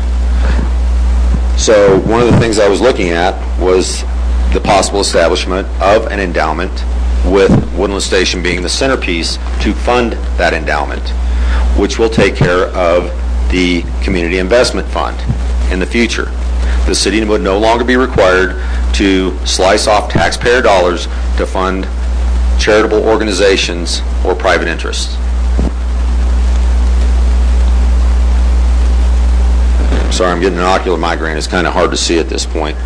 So one of the things I was looking at was the possible establishment of an endowment with Woodland Station being the centerpiece to fund that endowment, which will take care of the Community Investment Fund in the future. The city would no longer be required to slice off taxpayer dollars to fund charitable organizations or private interests. Sorry, I'm getting an ocular migraine. It's kind of hard to see at this point.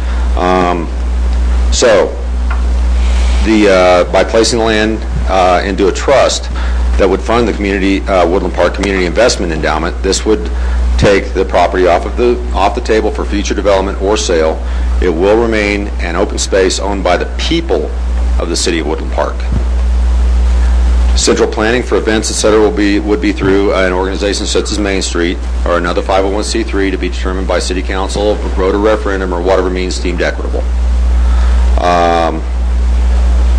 By placing the land into a trust that would fund the community Woodland Park Community Investment Endowment, this would take the property off the table for future development or sale. It will remain an open space owned by the people of the city of Woodland Park. Central planning for events, etc., would be through an organization such as Main Street or another 501c3 to be determined by City Council, vote or referendum, or whatever means deemed equitable.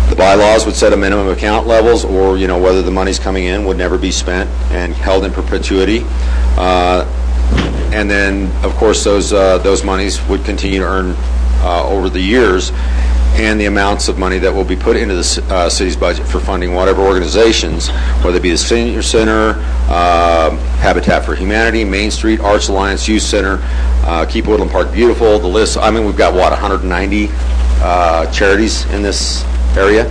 The bylaws would set a minimum account levels, or whether the money's coming in would never be spent and held in perpetuity. And then, of course, those monies would continue to earn over the years, and the amounts of money that will be put into the city's budget for funding whatever organizations, whether it be the Senior Center, Habitat for Humanity, Main Street, Arts Alliance, Youth Center, Keep Woodland Park Beautiful, the list. I mean, we've got, 190 charities in this area.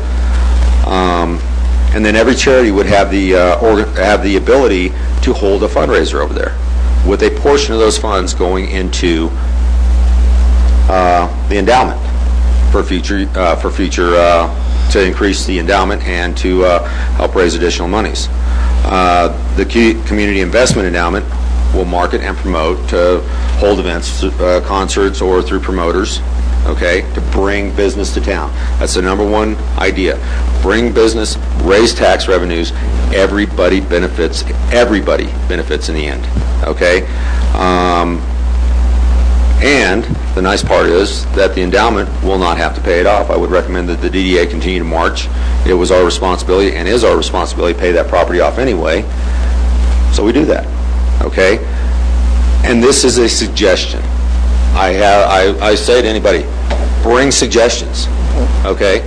And then every charity would have the ability to hold a fundraiser over there, with a portion of those funds going into the endowment for future to increase the endowment and to help raise additional monies. The Community Investment Endowment will market and promote to hold events, concerts, or through promoters okay, to bring business to town. That's the number one idea. Bring business, raise tax revenues, everybody benefits in the end, okay? And the nice part is that the endowment will not have to pay it off. I would recommend that the DDA continue to march. It was our responsibility and is our responsibility to pay that property off anyway, so we do that, okay? And this is a suggestion. I say to anybody, bring suggestions, okay?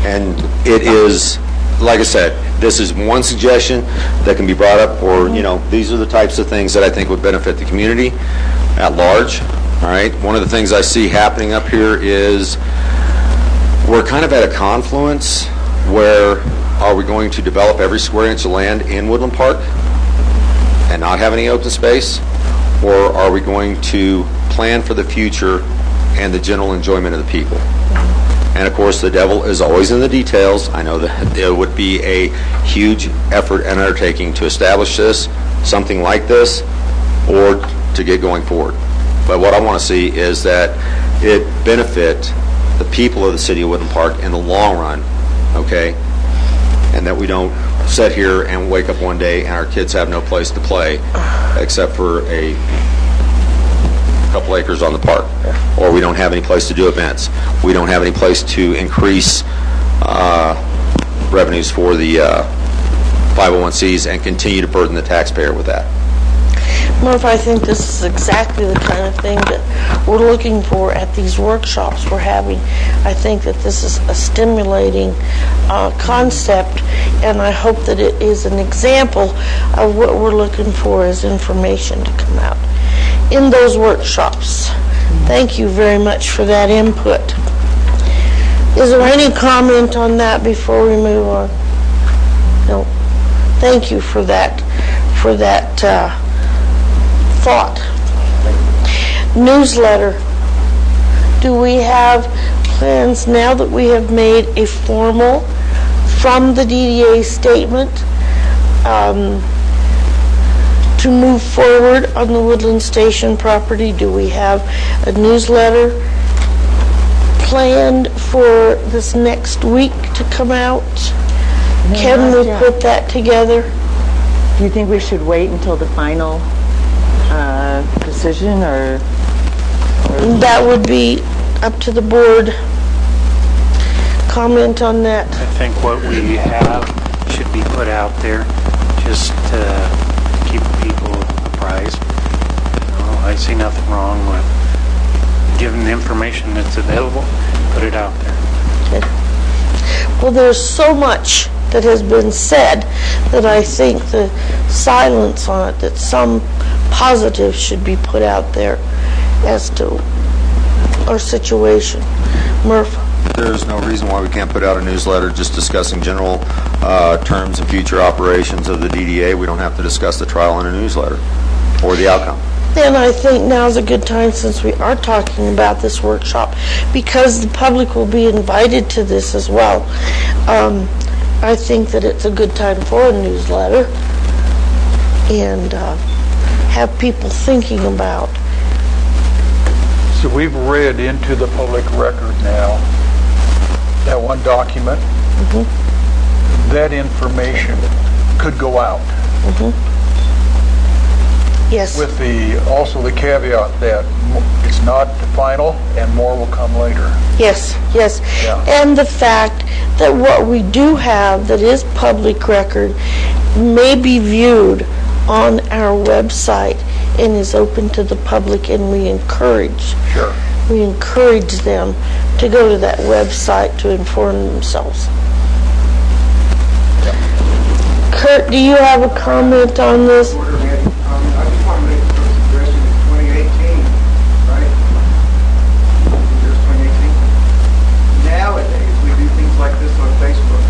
And it is, like I said, this is one suggestion that can be brought up, or, these are the types of things that I think would benefit the community at large, all right? One of the things I see happening up here is we're kind of at a confluence where are we going to develop every square inch of land in Woodland Park and not have any open space, or are we going to plan for the future and the general enjoyment of the people? And of course, the devil is always in the details. I know that it would be a huge effort and undertaking to establish something like this, or to get going forward. But what I want to see is that it benefit the people of the city of Woodland Park in the long run, okay? And that we don't sit here and wake up one day and our kids have no place to play except for a couple acres on the park, or we don't have any place to do events. We don't have any place to increase revenues for the 501Cs and continue to burden the taxpayer with that.
Murph, I think this is exactly the kind of thing that we're looking for at these workshops we're having. I think that this is a stimulating concept, and I hope that it is an example of what we're looking for as information to come out in those workshops. Thank you very much for that input. Is there any comment on that before we move on? No. Thank you for that thought. Newsletter. Do we have plans now that we have made a formal from the DDA statement to move forward on the Woodland Station property? Do we have a newsletter planned for this next week to come out? Can we put that together?
Do you think we should wait until the final decision, or?
That would be up to the board. Comment on that.
I think what we have should be put out there just to keep people apprised. I see nothing wrong with giving the information that's available, put it out there.
Okay. Well, there's so much that has been said that I think the silence on it, that some positive should be put out there as to our situation. Murph?
There's no reason why we can't put out a newsletter just discussing general terms and future operations of the DDA. We don't have to discuss the trial in a newsletter or the outcome.
And I think now's a good time, since we are talking about this workshop, because the public will be invited to this as well. I think that it's a good time for a newsletter and have people thinking about.
So we've read into the public record now that one document. That information could go out.
Yes.
With also the caveat that it's not the final and more will come later.
Yes, yes.
Yeah.
And the fact that what we do have that is public record may be viewed on our website and is open to the public, and we encourage them to go to that website to inform themselves. Kurt, do you have a comment on this?
I just want to make a suggestion. It's 2018, right? Year's 2018. Nowadays, we do things like this on Facebook.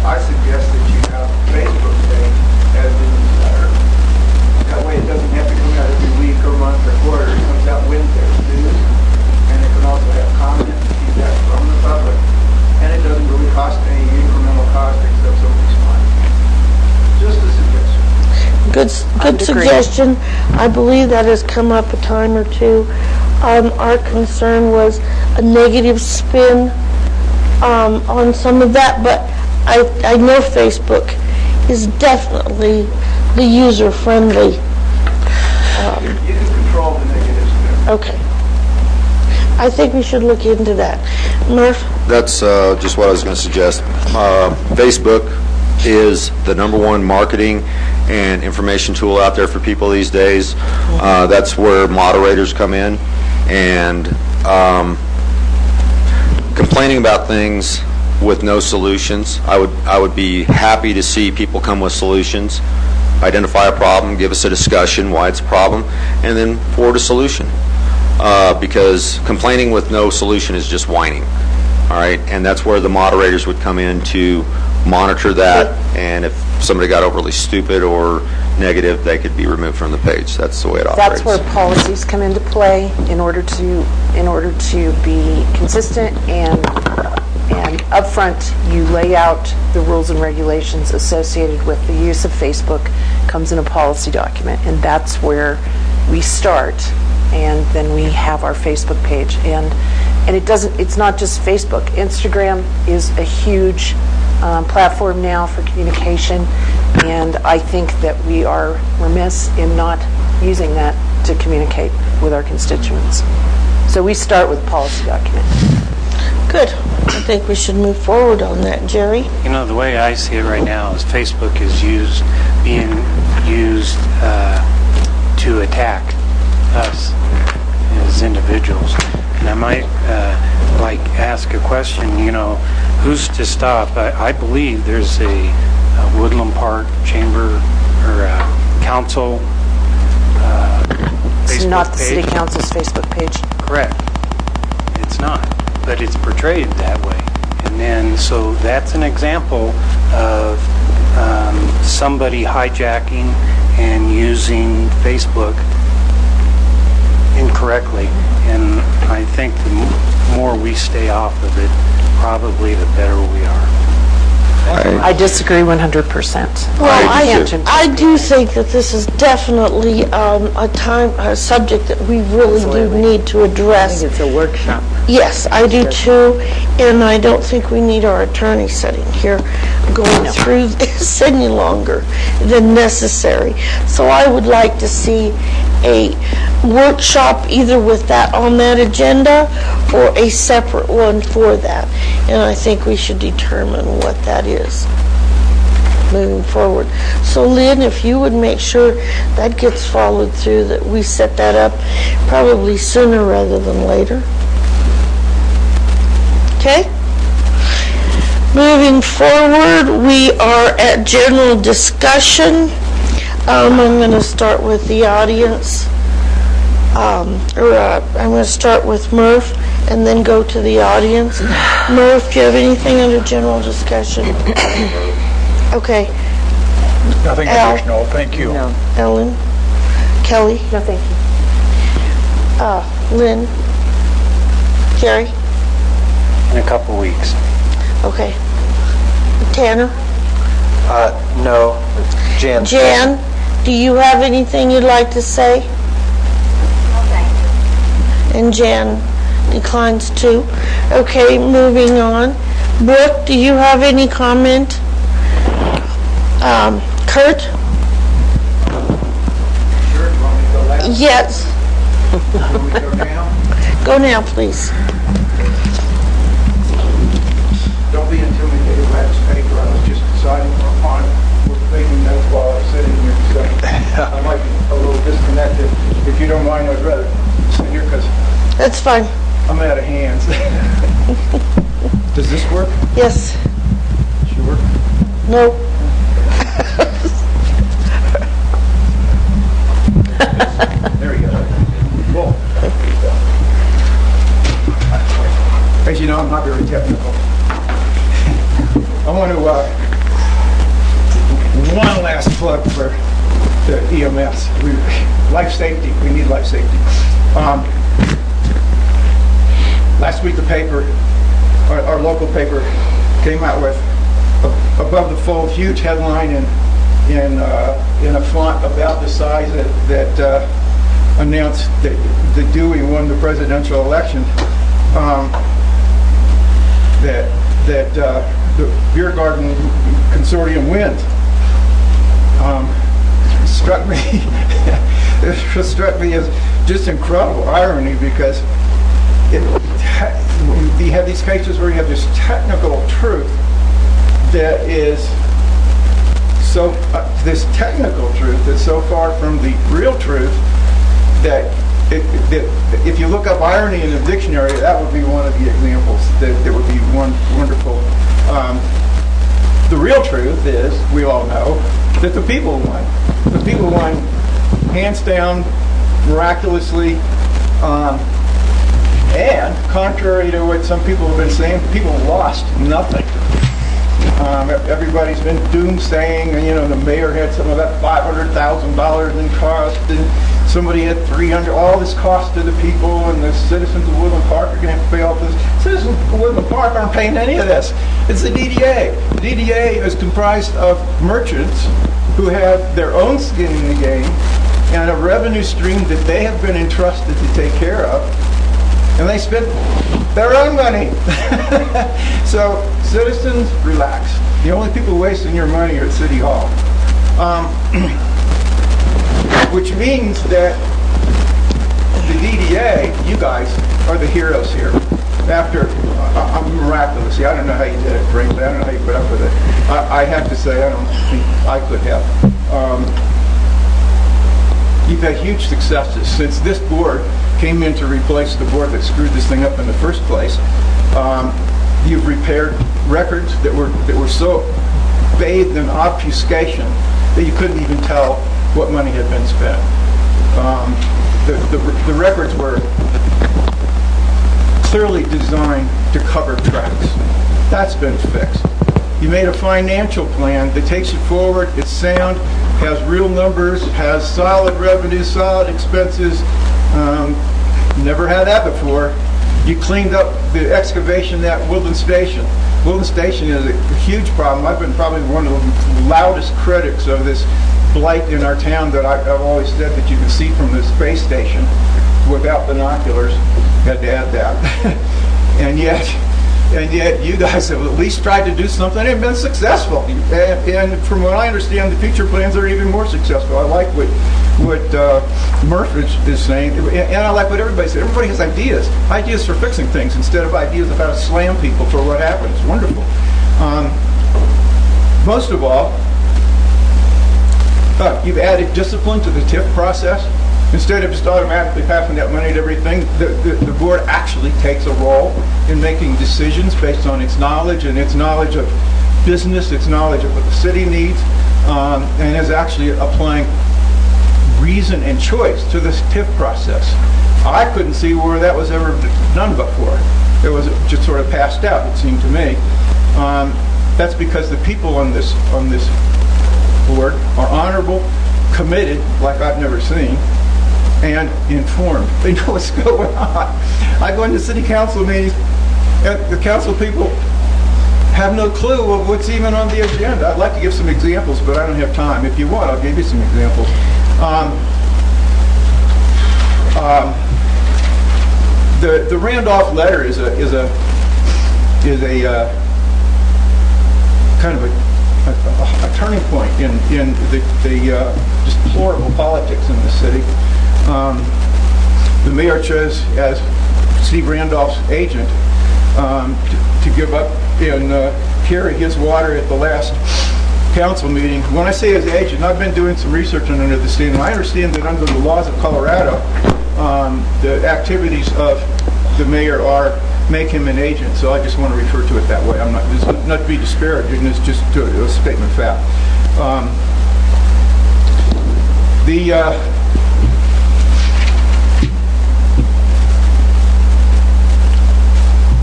I suggest that you have a Facebook page as the newsletter. That way it doesn't have to come out every week or month or quarter. It comes out when there's news. And it can also have comments and feedback from the public. And it doesn't really cost any incremental cost except somebody's time. Just a suggestion.
Good suggestion. I believe that has come up a time or two. Our concern was a negative spin on some of that, but I know Facebook is definitely the user-friendly.
You can control the negative spin.
Okay. I think we should look into that. Murph?
That's just what I was going to suggest. Facebook is the #1 marketing and information tool out there for people these days. That's where moderators come in, and complaining about things with no solutions. I would be happy to see people come with solutions, identify a problem, give us a discussion why it's a problem, and then forward a solution. Because complaining with no solution is just whining. All right, and that's where the moderators would come in to monitor that, and if somebody got overly stupid or negative, they could be removed from the page. That's the way it operates.
That's where policies come into play in order to be consistent and upfront. You lay out the rules and regulations associated with the use of Facebook. Comes in a policy document, and that's where we start. And then we have our Facebook page, and it's not just Facebook. Instagram is a huge platform now for communication, and I think that we are remiss in not using that to communicate with our constituents. So we start with a policy document.
Good. I think we should move forward on that. Jerry?
You know, the way I see it right now is Facebook is being used to attack us as individuals. And I might ask a question, who's to stop? I believe there's a Woodland Park Chamber or Council
It's
Facebook
not the City
page.
Council's Facebook page.
Correct. It's not, but it's portrayed that way. And then, so that's an example of somebody hijacking and using Facebook incorrectly. And I think the more we stay off of it, probably the better we are.
I disagree 100%.
Well,
I
I do think that this is definitely a subject that we really do need to address.
It's a workshop.
Yes, I do too, and I don't think we need our attorney sitting here going through this any longer than necessary. So I would like to see a workshop either with that on that agenda or a separate one for that. And I think we should determine what that is moving forward. So Lynn, if you would make sure that gets followed through, that we set that up probably sooner rather than later. Okay? Moving forward, we are at general discussion. I'm going to start with the audience. I'm going to start with Murph and then go to the audience. Murph, do you have anything under general discussion? Okay.
Nothing
Al?
additional, thank you.
No.
Ellen? Kelly?
No, thank you.
Lynn? Jerry?
In a couple weeks.
Okay. Tanner?
No. Jan.
Jan, do you have anything you'd like to say? And Jan declines too. Okay, moving on. Brooke, do you have any comment? Kurt?
Sure, you want me to go last?
Yes.
Want me to go now?
Go now, please.
Don't be intimidated by this paper. I was just deciding on making notes while I was sitting here, so I might be a little disconnected. If you don't mind, I'd rather sit here because
That's fine.
I'm out of hands. Does this work?
Yes.
Sure.
No.
There we go. Cool. As you know, I'm not very technical. I want to, one last plug for the EMS. Life safety, we need life safety. Last week the paper, our local paper, came out with above the fold huge headline in in a font about the size that announced that Dewey won the presidential election, that the beer garden consortium wins. Struck me it struck me as just incredible irony, because you have these cases where you have this technical truth that is so this technical truth that's so far from the real truth that if you look up irony in the dictionary, that would be one of the examples that would be one wonderful. The real truth is, we all know, that the people won. The people won hands down, miraculously, and contrary to what some people have been saying, people lost nothing. Everybody's been doomsaying, the mayor had some of that $500,000 in cost, and somebody had $300,000, all this cost to the people, and the citizens of Woodland Park are going to have to pay all this. Citizens of Woodland Park aren't paying any of this. It's the DDA. The DDA is comprised of merchants who have their own skin in the game and a revenue stream that they have been entrusted to take care of, and they spend their own money. So, citizens, relax. The only people wasting your money are at City Hall. Which means that the DDA, you guys, are the heroes here. After, miraculously, I don't know how you did it, frankly. I don't know how you put up with it. I have to say, I don't think I could have. You've had huge successes since this board came in to replace the board that screwed this thing up in the first place. You've repaired records that were so bathed in obfuscation that you couldn't even tell what money had been spent. The records were clearly designed to cover tracks. That's been fixed. You made a financial plan that takes you forward, it's sound, has real numbers, has solid revenues, solid expenses. Never had that before. You cleaned up the excavation at Woodland Station. Woodland Station is a huge problem. I've been probably one of the loudest critics of this blight in our town that I've always said that you can see from the space station without binoculars. Had to add that. and yet you guys have at least tried to do something and been successful. And from what I understand, the future plans are even more successful. I like what Murph is saying, and I like what everybody said. Everybody has ideas for fixing things instead of ideas of how to slam people for what happened. It's wonderful. Most of all, you've added discipline to the TIF process. Instead of just automatically passing that money to everything, the board actually takes a role in making decisions based on its knowledge and its knowledge of business, its knowledge of what the city needs, and is actually applying reason and choice to this TIF process. I couldn't see where that was ever done before. It was just sort of passed out, it seemed to me. That's because the people on this board are honorable, committed, like I've never seen, and informed. They know what's going on. I go into city council meetings, and the council people have no clue of what's even on the agenda. I'd like to give some examples, but I don't have time. If you want, I'll give you some examples. The Randolph letter is a kind of a turning point in the just deplorable politics in the city. The mayor chose as Steve Randolph's agent to give up and carry his water at the last council meeting. When I say as agent, I've been doing some research on under the state, and I understand that under the laws of Colorado, the activities of the mayor make him an agent. So I just want to refer to it that way. I'm not to be disparaging. It's just a statement of fact.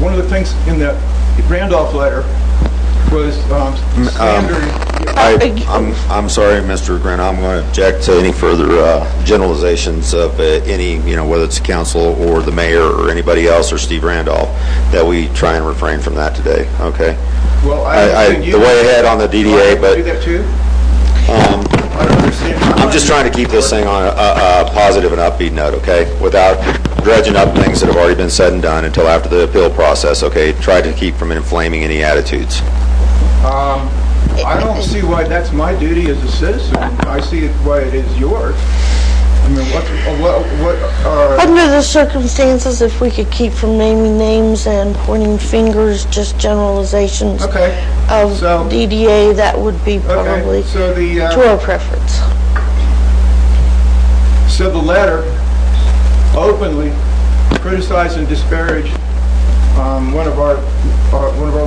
One of the things in the Randolph letter was standard.
I'm sorry, Mr. Grant. I'm going to object to any further generalizations of any, whether it's the council or the mayor or anybody else or Steve Randolph, that we try and refrain from that today. Okay.
Well,
the way ahead on the DDA, but
do that too. I don't understand.
I'm just trying to keep this thing on a positive and upbeat note, okay? Without dredging up things that have already been said and done until after the appeal process, okay? Try to keep from inflaming any attitudes.
I don't see why that's my duty as a citizen. I see it why it is yours. I mean,
Under the circumstances, if we could keep from naming names and pointing fingers, just generalizations
Okay,
of
so-
DDA, that would be probably
so the,
to our preference.
So the letter openly criticized and disparaged one of our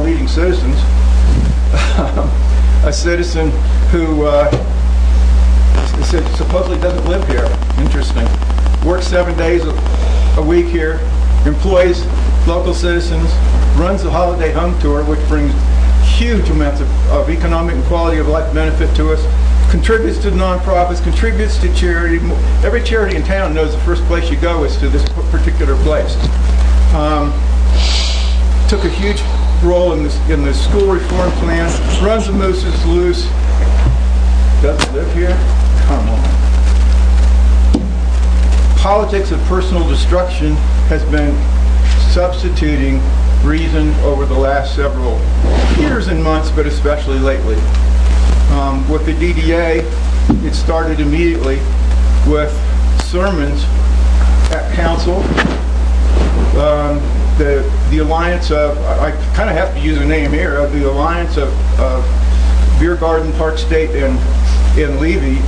leading citizens, a citizen who supposedly doesn't live here. Interesting. Works 7 days a week here, employs local citizens, runs the holiday home tour, which brings huge amounts of economic and quality of life benefit to us, contributes to nonprofits, contributes to charity. Every charity in town knows the first place you go is to this particular place. Took a huge role in the school reform plan, runs the Mooses loose, doesn't live here? Come on. Politics of personal destruction has been substituting reason over the last several years and months, but especially lately. With the DDA, it started immediately with sermons at council. The alliance of, I kind of have to use a name here, of the alliance of Beer Garden, Park State, and Levy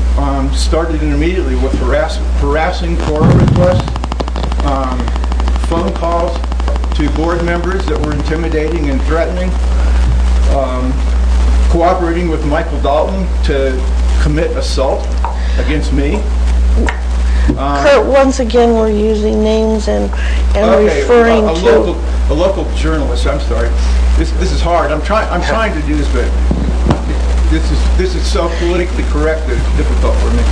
started immediately with harassing quorum requests, phone calls to board members that were intimidating and threatening, cooperating with Michael Dalton to commit assault against me.
Kurt, once again, we're using names and
Okay,
referring to...
a local journalist. I'm sorry. This is hard. I'm trying to do this, but this is so politically correct that it's difficult for me.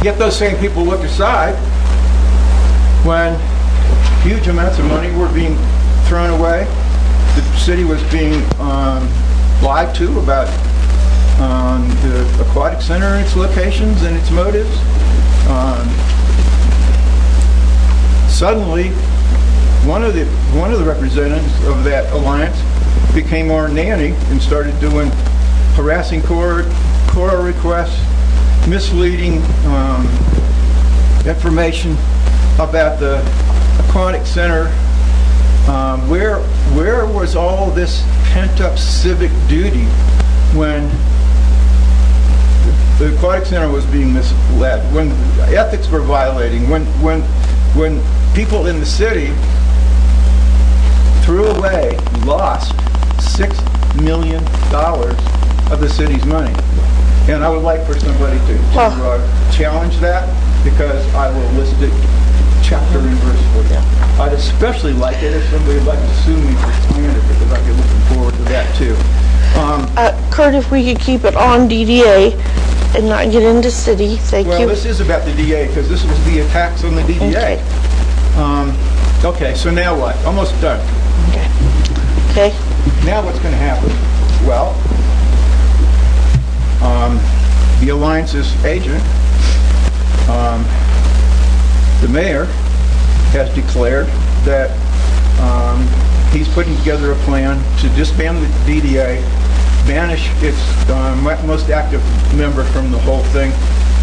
Yet those same people looked aside when huge amounts of money were being thrown away. The city was being lied to about the aquatic center and its locations and its motives. Suddenly, one of the representatives of that alliance became our nanny and started doing harassing Cora requests, misleading information about the aquatic center. Where was all this pent-up civic duty when the aquatic center was being misled, when ethics were violating, when people in the city lost $6 million of the city's money? And I would like for somebody to challenge that, because I will list it chapter and verse for you. I'd especially like it if somebody would like to sue me for slander, because I'd be looking forward to that too.
Kurt, if we could keep it on DDA and not get into city, thank you.
Well, this is about the DA, because this was the attacks on the DDA. Okay, so now what? Almost done.
Okay.
Now what's going to happen? Well, the Alliance's agent, the mayor, has declared that he's putting together a plan to disband the DDA, banish its most active member from the whole thing,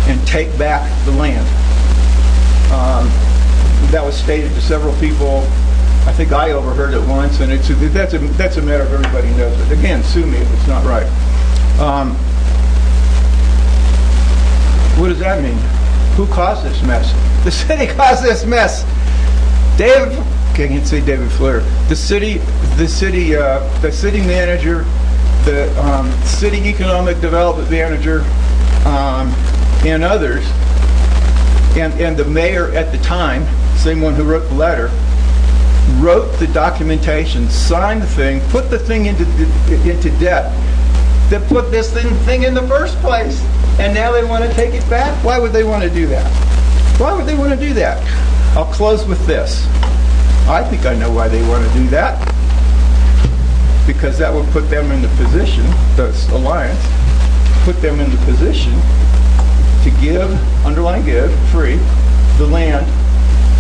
and take back the land. That was stated to several people. I think I overheard it once, and that's a matter of everybody knows it. Again, sue me if it's not right. What does that mean? Who caused this mess? The city caused this mess. I can't say David Flair. The city manager, the city economic development manager, and others, and the mayor at the time, same one who wrote the letter, wrote the documentation, signed the thing, put the thing into debt, that put this thing in the first place, and now they want to take it back? Why would they want to do that? Why would they want to do that? I'll close with this. I think I know why they want to do that. Because that would put them in the position, the alliance, put them in the position to give, underline give, free, the land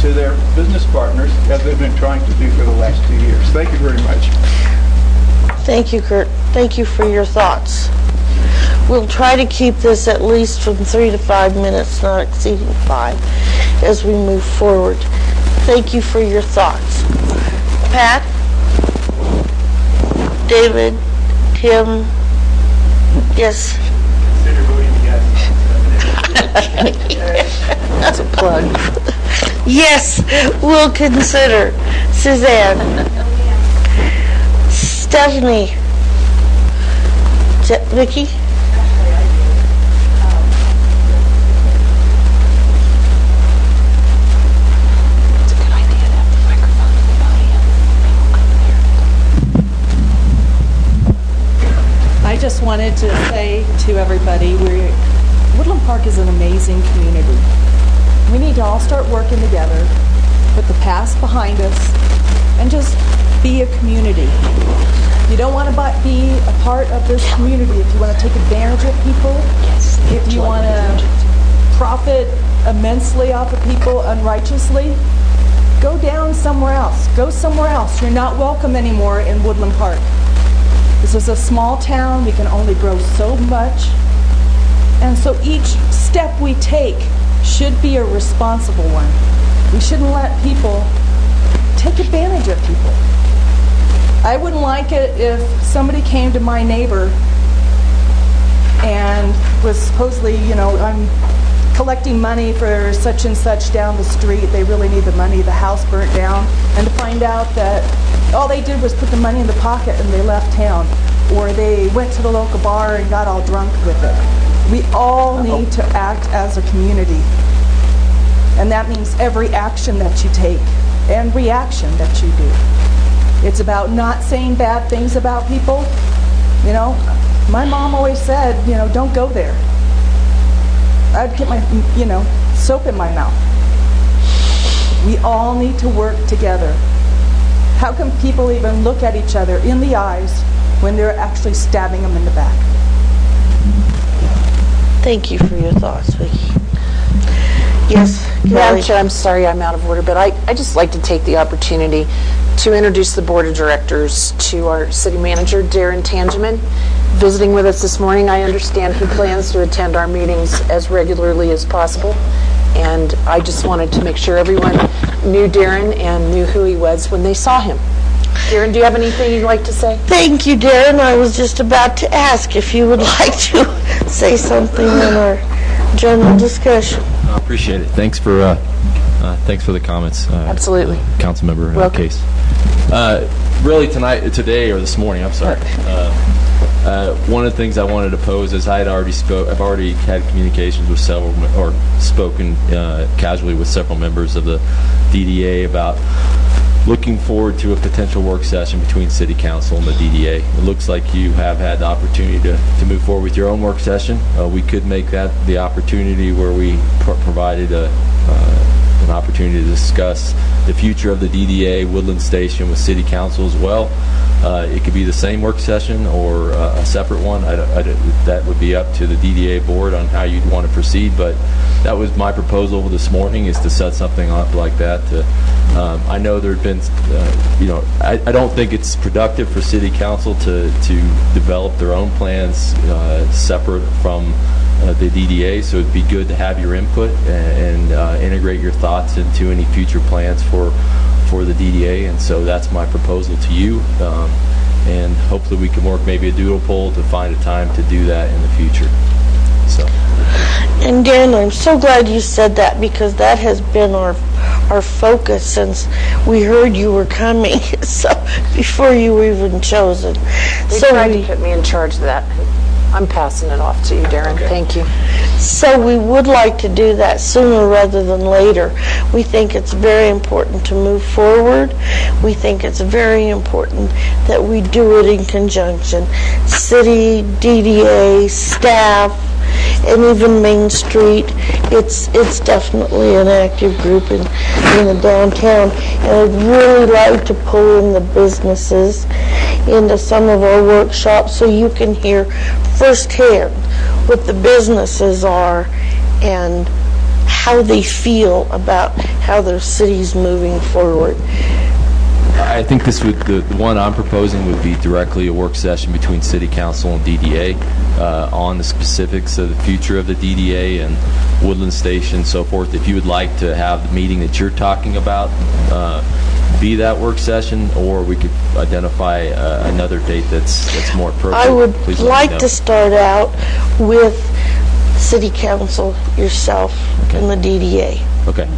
to their business partners, as they've been trying to do for the last 2 years. Thank you very much.
Thank you, Kurt. Thank you for your thoughts. We'll try to keep this at least from 3 to 5 minutes, not exceeding 5, as we move forward. Thank you for your thoughts. Pat? David? Tim? Yes?
Consider voting yes.
That's a plug.
Yes, we'll consider. Suzanne? Stephanie? Vicki?
It's a good idea to have the microphone at the podium.
I just wanted to say to everybody, Woodland Park is an amazing community. We need to all start working together, put the past behind us, and just be a community. You don't want to be a part of this community if you want to take advantage of people, if you want to profit immensely off of people unrighteously, go down somewhere else. Go somewhere else. You're not welcome anymore in Woodland Park. This is a small town. We can only grow so much. And so each step we take should be a responsible one. We shouldn't let people take advantage of people. I wouldn't like it if somebody came to my neighbor and was supposedly, I'm collecting money for such and such down the street. They really need the money. The house burnt down. And to find out that all they did was put the money in the pocket and they left town. Or they went to the local bar and got all drunk with it. We all need to act as a community. And that means every action that you take and reaction that you do. It's about not saying bad things about people. My mom always said, don't go there. I'd get my, soap in my mouth. We all need to work together. How can people even look at each other in the eyes when they're actually stabbing them in the back?
Thank you for your thoughts, Vicki. Yes,
Madam
Kelly?
Chair, I'm sorry I'm out of order, but I just like to take the opportunity to introduce the Board of Directors to our City Manager, Darren Tangeman, visiting with us this morning. I understand he plans to attend our meetings as regularly as possible, and I just wanted to make sure everyone knew Darren and knew who he was when they saw him. Darren, do you have anything you'd like to say?
Thank you, Darren. I was just about to ask if you would like to say something in our general discussion.
I appreciate it. Thanks for the comments.
Absolutely.
Councilmember
Welcome.
Case. Really today or this morning, I'm sorry. One of the things I wanted to pose is I've already had communications with several, or spoken casually with several members of the DDA about looking forward to a potential work session between City Council and the DDA. It looks like you have had the opportunity to move forward with your own work session. We could make that the opportunity where we provided an opportunity to discuss the future of the DDA Woodland Station with City Council as well. It could be the same work session or a separate one. That would be up to the DDA board on how you'd want to proceed, but that was my proposal this morning, is to set something up like that. I know there had been, I don't think it's productive for City Council to develop their own plans separate from the DDA, so it'd be good to have your input and integrate your thoughts into any future plans for the DDA, and so that's my proposal to you, and hopefully we can work maybe a doodle poll to find a time to do that in the future. So.
And Darren, I'm so glad you said that, because that has been our focus since we heard you were coming, so before you were even chosen.
They tried to put me in charge of that. I'm passing it off to you, Darren. Okay. Thank you.
So we would like to do that sooner rather than later. We think it's very important to move forward. We think it's very important that we do it in conjunction. City, DDA, staff, and even Main Street. It's definitely an active group in the downtown. And I'd really like to pull in the businesses into some of our workshops so you can hear firsthand what the businesses are and how they feel about how their city's moving forward.
I think the one I'm proposing would be directly a work session between City Council and DDA on the specifics of the future of the DDA and Woodland Station and so forth. If you would like to have the meeting that you're talking about be that work session, or we could identify another date that's more appropriate.
I would
Please let me
like
know.
to start out with City Council, yourself, and the DDA.
Okay.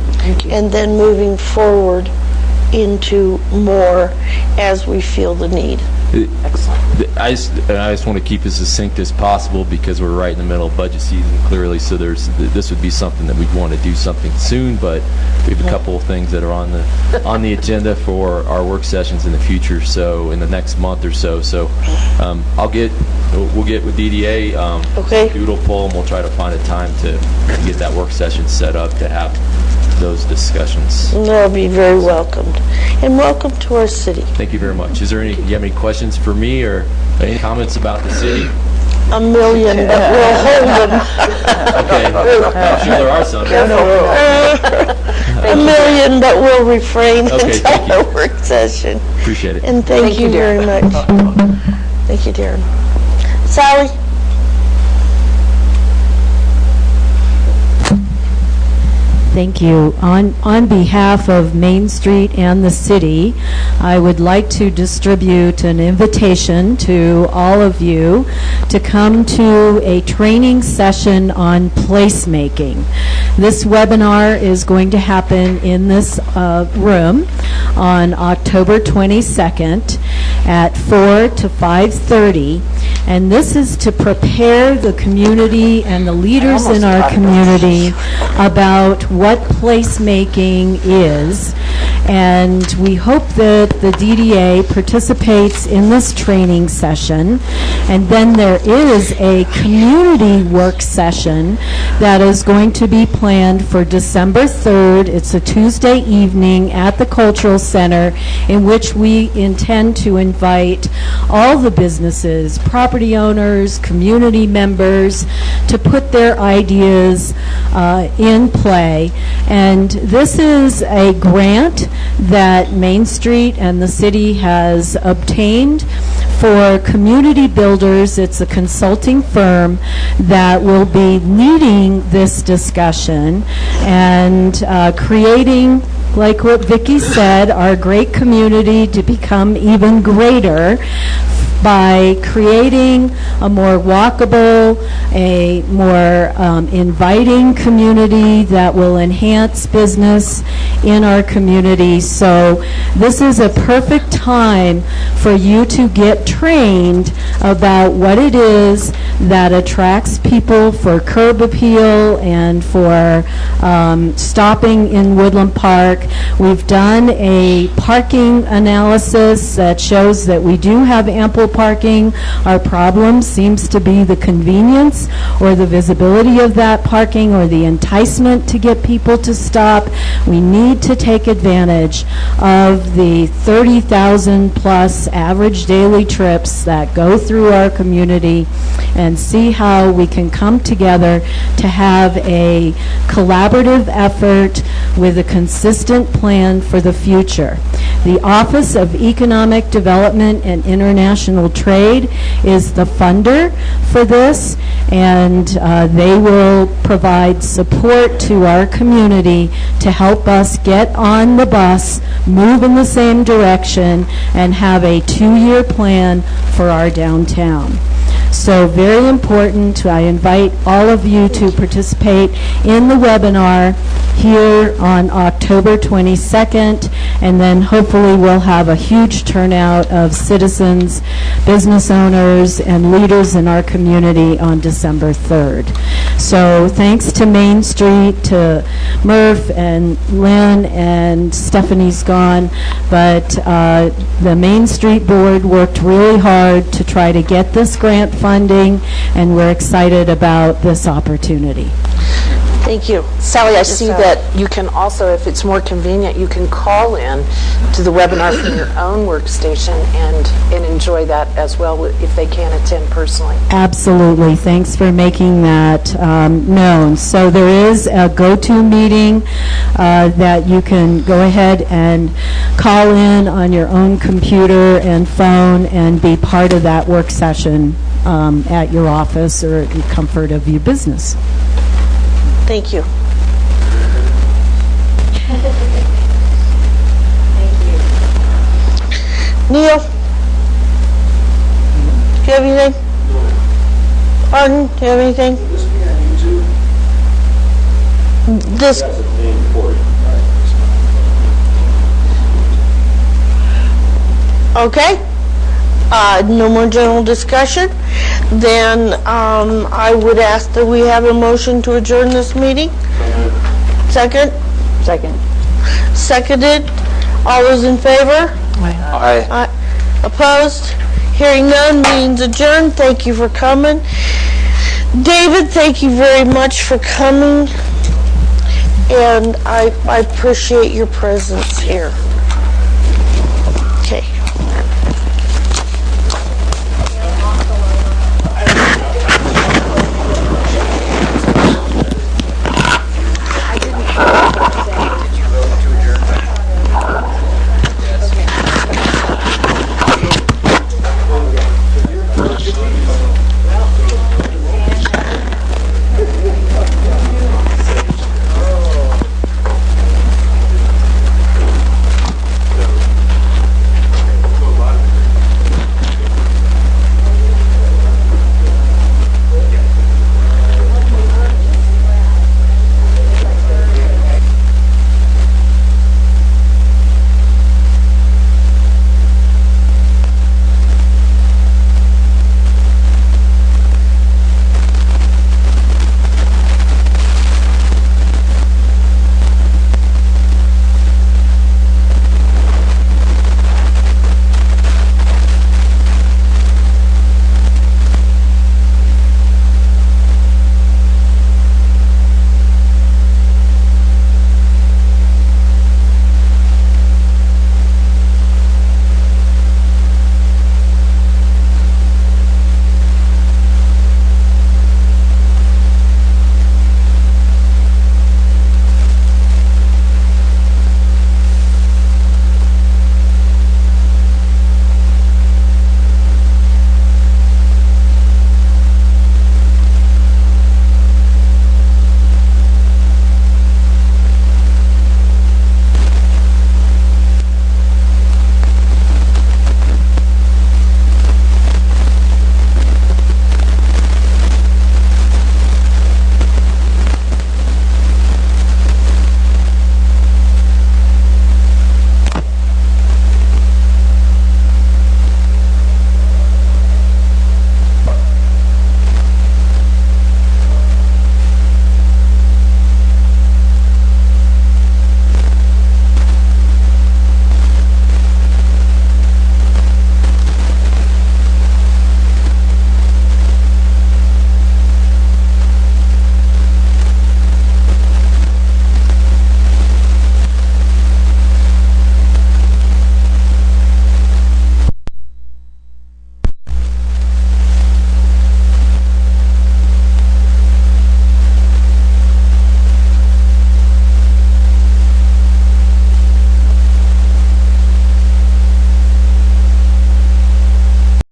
And then moving forward into more as we feel the need.
I just want to keep as succinct as possible because we're right in the middle of budget season, clearly, so this would be something that we'd want to do something soon, but we have a couple of things that are on the agenda for our work sessions in the future, so in the next month or so. So we'll get with DDA,
Okay.
doodle poll, and we'll try to find a time to get that work session set up to have those discussions.
And they'll be very welcomed. And welcome to our city.
Thank you very much. Do you have any questions for me or any comments about the city?
A million, but we'll hold them.
Okay, I'm sure there are some.
A million, but we'll refrain
Okay,
until
thank you.
our work session.
Appreciate it.
And thank you very much. Thank you, Darren. Sally?
Thank you. On behalf of Main Street and the city, I would like to distribute an invitation to all of you to come to a training session on placemaking. This webinar is going to happen in this room on October 22nd at 4 to 5:30, and this is to prepare the community and the leaders in our community about what placemaking is, and we hope that the DDA participates in this training session. And then there is a community work session that is going to be planned for December 3rd. It's a Tuesday evening at the Cultural Center, in which we intend to invite all the businesses, property owners, community members, to put their ideas in play. And this is a grant that Main Street and the city has obtained for community builders. It's a consulting firm that will be leading this discussion and creating, like what Vicki said, our great community to become even greater by creating a more walkable, a more inviting community that will enhance business in our community. So this is a perfect time for you to get trained about what it is that attracts people for curb appeal and for stopping in Woodland Park. We've done a parking analysis that shows that we do have ample parking. Our problem seems to be the convenience or the visibility of that parking or the enticement to get people to stop. We need to take advantage of the 30,000 plus average daily trips that go through our community and see how we can come together to have a collaborative effort with a consistent plan for the future. The Office of Economic Development and International Trade is the funder for this, and they will provide support to our community to help us get on the bus, move in the same direction, and have a 2-year plan for our downtown. So very important. I invite all of you to participate in the webinar here on October 22nd, and then hopefully we'll have a huge turnout of citizens, business owners, and leaders in our community on December 3rd. So thanks to Main Street, to Murph and Lynn, and Stephanie's gone, but the Main Street Board worked really hard to try to get this grant funding, and we're excited about this opportunity.
Thank you.
Sally, I see that you can also, if it's more convenient, you can call in to the webinar from your own workstation and enjoy that as well if they can't attend personally.
Absolutely. Thanks for making that known. So there is a GoToMeeting that you can go ahead and call in on your own computer and phone and be part of that work session at your office or at the comfort of your business.
Thank you. Neil? Do you have anything? Arden, do you have anything? This. Okay. No more general discussion. Then I would ask that we have a motion to adjourn this meeting. Second?
Second.
Seconded. All those in favor?
Aye.
Opposed? Hearing none, meeting's adjourned. Thank you for coming. David, thank you very much for coming. And I appreciate your presence here.